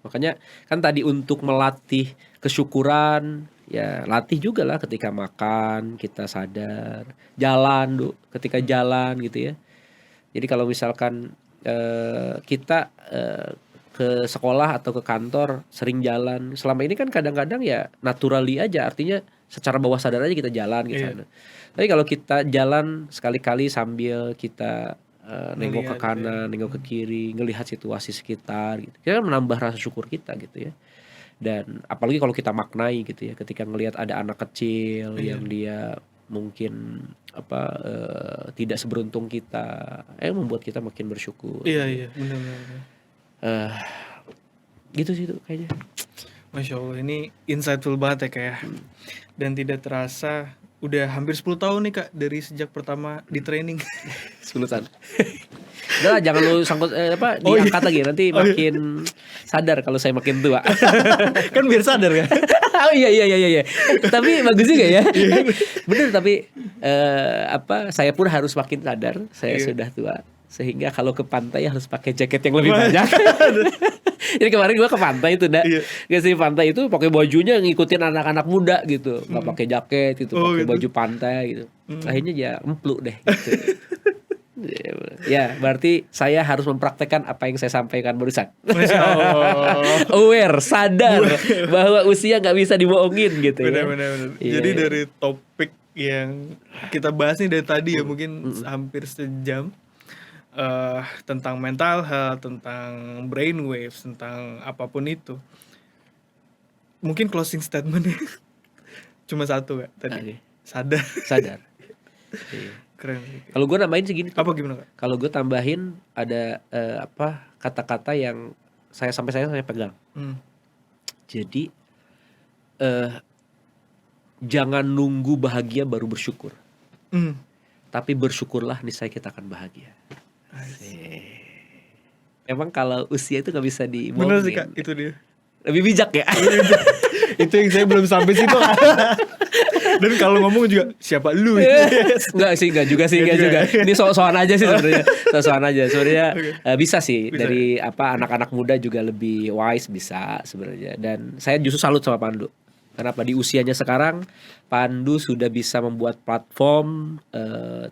Makanya kan tadi untuk melatih kesyukuran, ya latih juga lah ketika makan kita sadar, jalan ketika jalan gitu ya. Jadi kalau misalkan kita ke sekolah atau ke kantor sering jalan, selama ini kan kadang-kadang ya naturally aja, artinya secara bawah sadar aja kita jalan gitu. Iya. Tapi kalau kita jalan sekali-kali sambil kita nengok ke Ngelihat, kanan, nengok ke kiri, ngelihat situasi sekitar gitu, kita kan menambah rasa syukur kita gitu ya. Dan apalagi kalau kita maknai gitu ya, ketika ngelihat ada anak kecil Iya. yang dia mungkin tidak seberuntung kita, membuat kita makin bersyukur. Iya, benar-benar. Gitu sih tuh kayaknya. Masya Allah, ini insightful banget ya Kak ya. Dan tidak terasa udah hampir 10 tahun nih Kak dari sejak pertama di training. 10 tahun. Udah lah, jangan lu sangkut diangkat lagi, nanti makin sadar kalau saya makin tua. Kan biar sadar kan. Oh iya. Tapi bagus juga ya. Bener, tapi saya pun harus makin sadar saya sudah tua, sehingga kalau ke pantai harus pakai jaket yang lebih banyak. Jadi kemarin gue ke pantai itu, ke pantai itu pakai bajunya ngikutin anak-anak muda gitu, nggak pakai jaket gitu, pakai baju pantai gitu. Akhirnya ya empluk deh. Gitu. Ya, berarti saya harus mempraktekkan apa yang saya sampaikan barusan. Masya Allah. Aware, sadar bahwa usia nggak bisa dibohongin gitu. Benar. Ya. Jadi dari topik yang kita bahas nih dari tadi ya mungkin hampir sejam. Tentang mental health, tentang brainwaves, tentang apapun itu. Mungkin closing statementnya cuma satu Kak tadi. Sadar. Keren. Kalau gue nambahin segini. Apa gimana Kak? Kalau gue tambahin ada kata-kata yang saya pegang. Jadi jangan nunggu bahagia baru bersyukur. Tapi bersyukurlah niscaya kita akan bahagia. Emang kalau usia itu gak bisa dibohongin. Bener sih Kak, itu dia. Lebih bijak ya. Itu yang saya belum sampai situ. Dan kalau ngomong juga siapa lu? Enggak juga. Ini soal aja sih sebenarnya. Soal aja. Sebenarnya bisa sih dari anak-anak muda juga lebih wise bisa sebenarnya. Dan saya justru salut sama Pandu. Kenapa di usianya sekarang Pandu sudah bisa membuat platform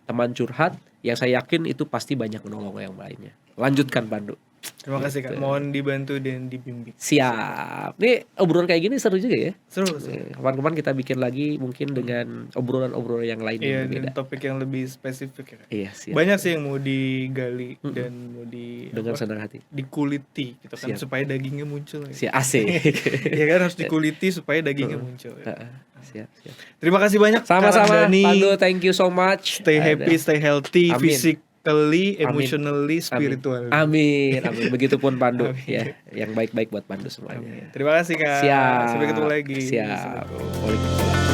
teman curhat yang saya yakin itu pasti banyak menolong yang lainnya. Lanjutkan Pandu. Terima kasih Kak, mohon dibantu dan dibimbing. Siap. Nih obrolan kayak gini seru juga ya. Seru. Kapan-kapan kita bikin lagi mungkin dengan obrolan-obrolan yang lain yang berbeda. Dan topik yang lebih spesifik ya Kak. Iya, siap. Banyak sih yang mau digali dan mau dengan senang hati. Dikuliti gitu kan, Siap. supaya dagingnya muncul. Siap, asik. Ya kan harus dikuliti supaya dagingnya muncul. Ya. Siap. Terima kasih banyak Sama-sama Kak Dani. Pandu, thank you so much. Stay happy, stay healthy, Amin. physically, emotionally, spiritually. Amin. Begitupun Pandu. Ya, yang baik-baik buat Pandu semuanya. Amin. Terima kasih Kak. Siap. Sampai ketemu lagi. Siap. Assalamualaikum. Waalaikumsalam.